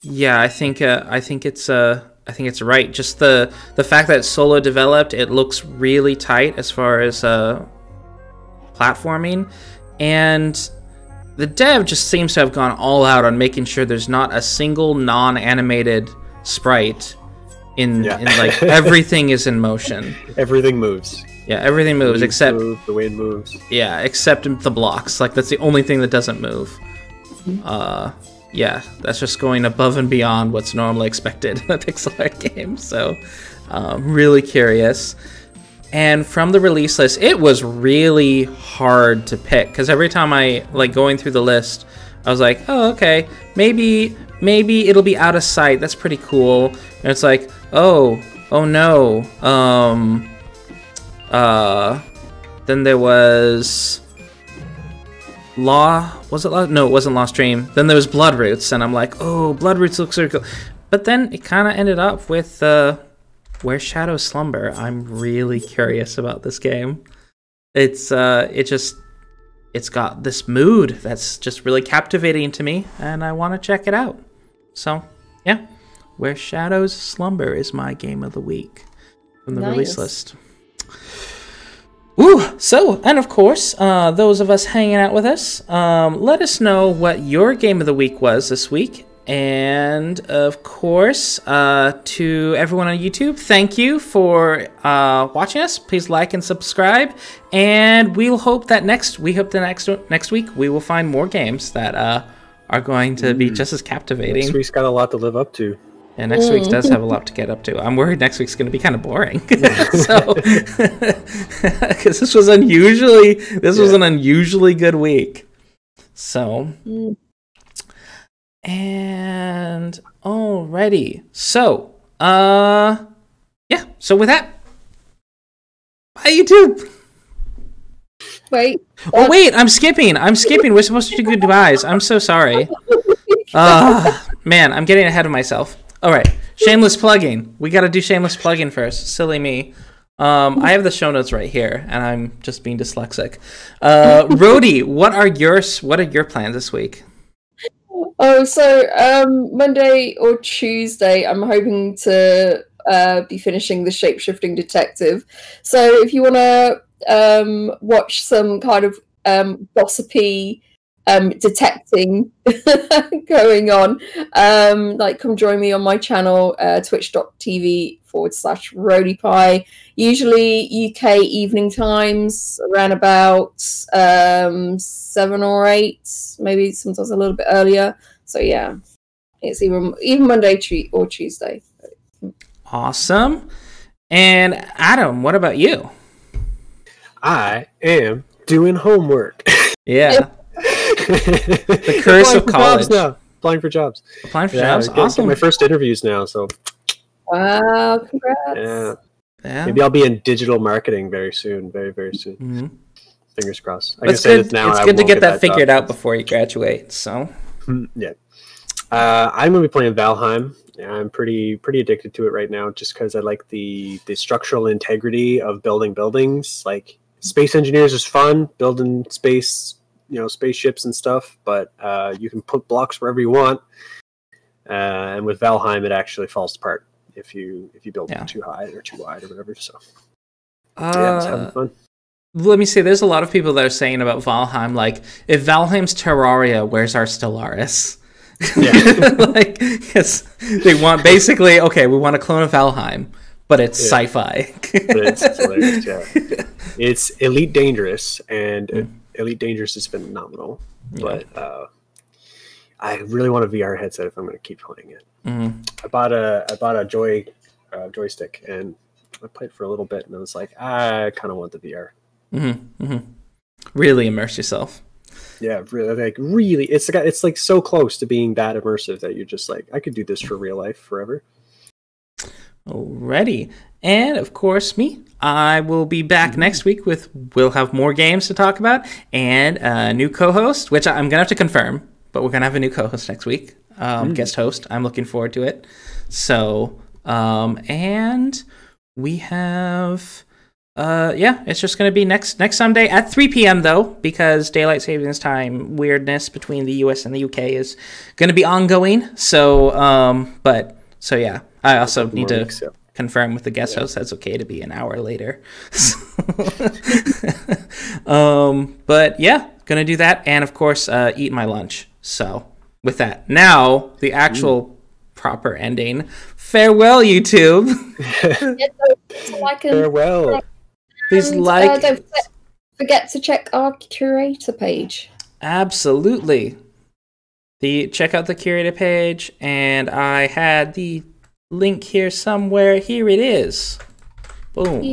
yeah, I think it's RITE. Just the fact that it's solo developed, it looks really tight as far as platforming, and the dev just seems to have gone all out on making sure there's not a single non-animated sprite in like everything is in motion. Everything moves. Yeah, everything moves except the wind moves. Yeah, except the blocks. Like that's the only thing that doesn't move. Yeah, that's just going above and beyond what's normally expected in a pixel art game. So, really curious. And from the release list, it was really hard to pick because every time I like going through the list, I was like, oh, okay, maybe it'll be Out of Sight. That's pretty cool. And it's like, oh no. Then there was Was it Lost? No, it wasn't Lost Dream. Then there was Bloodroots, and I'm like, oh, Bloodroots looks really cool. But then it kind of ended up with Where Shadows Slumber. I'm really curious about this game. It's got this mood that's just really captivating to me, and I want to check it out. So, yeah, Where Shadows Slumber is my game of the week from the release list. Woo! So, and of course, those of us hanging out with us, let us know what your game of the week was this week, And of course, to everyone on YouTube, thank you for watching us. Please like and subscribe. And we'll hope that next week we will find more games that are going to be just as captivating. Next week's got a lot to live up to. And next week's does have a lot to get up to. I'm worried next week's going to be kind of boring. So, because this was an unusually good week. So, and alrighty. So, yeah. So with that, bye YouTube. Wait. Oh wait, I'm skipping. We're supposed to do goodbyes. I'm so sorry. Man, I'm getting ahead of myself. All right, shameless plugging. We got to do shameless plugging first. Silly me. I have the show notes right here, and I'm just being dyslexic. Rhodey, what are your plans this week? Oh, so Monday or Tuesday, I'm hoping to be finishing the Shape-Shifting Detective. So if you want to watch some kind of gossipy detecting going on, like come join me on my channel, twitch.tv/RhodeyPie. Usually UK evening times, around about 7 or 8, maybe sometimes a little bit earlier. So yeah, it's even Monday or Tuesday. Awesome. And Adam, what about you? I am doing homework. Yeah. The curse of college. Applying for jobs. Awesome. Get my first interviews now, so. Wow, congrats. Yeah. Maybe I'll be in digital marketing very soon. Very, very soon. Mm-hmm. Fingers crossed. It's good to get that figured out before you graduate, so. Yeah. I'm going to be playing Valheim. I'm pretty addicted to it right now just because I like the structural integrity of building buildings. Like, Space Engineers is fun, building spaceships and stuff, but you can put blocks wherever you want. And with Valheim, it actually falls apart if you build them too high or too wide or whatever. So yeah, it's having fun. Let me say, there's a lot of people that are saying about Valheim, like, if Valheim's Terraria, where's our Stellaris? Yeah. Like, because they want basically, okay, we want a clone of Valheim, but it's sci-fi. But it's hilarious, yeah. It's Elite Dangerous, and Elite Dangerous is phenomenal. But I really want a VR headset if I'm going to keep playing it. Mm-hmm. I bought a joystick, and I played for a little bit, and I was like, I kind of want the VR. Mm-hmm. Mm-hmm. Really immerse yourself. Yeah, really, it's like so close to being that immersive that you're just like, I could do this for real life forever. Alrighty. And of course, me. I will be back next week we'll have more games to talk about and a new co-host, which I'm gonna have to confirm, but we're gonna have a new co-host next week. Guest host. I'm looking forward to it. So, and we have it's just going to be next Sunday at 3 p.m. though, because daylight savings time weirdness between the US and the UK is going to be ongoing. So, yeah, I also need to confirm with the guest host that's okay to be an hour later. But yeah, going to do that, and of course, eat my lunch. So, with that, now the actual proper ending. Farewell, YouTube. Farewell. Please don't forget to check our curator page. Absolutely. Check out the curator page, and I had the link here somewhere. Here it is. Boom.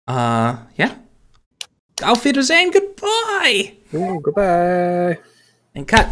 Yeah. Auf Wiedersehen. Goodbye. Goodbye. And cut.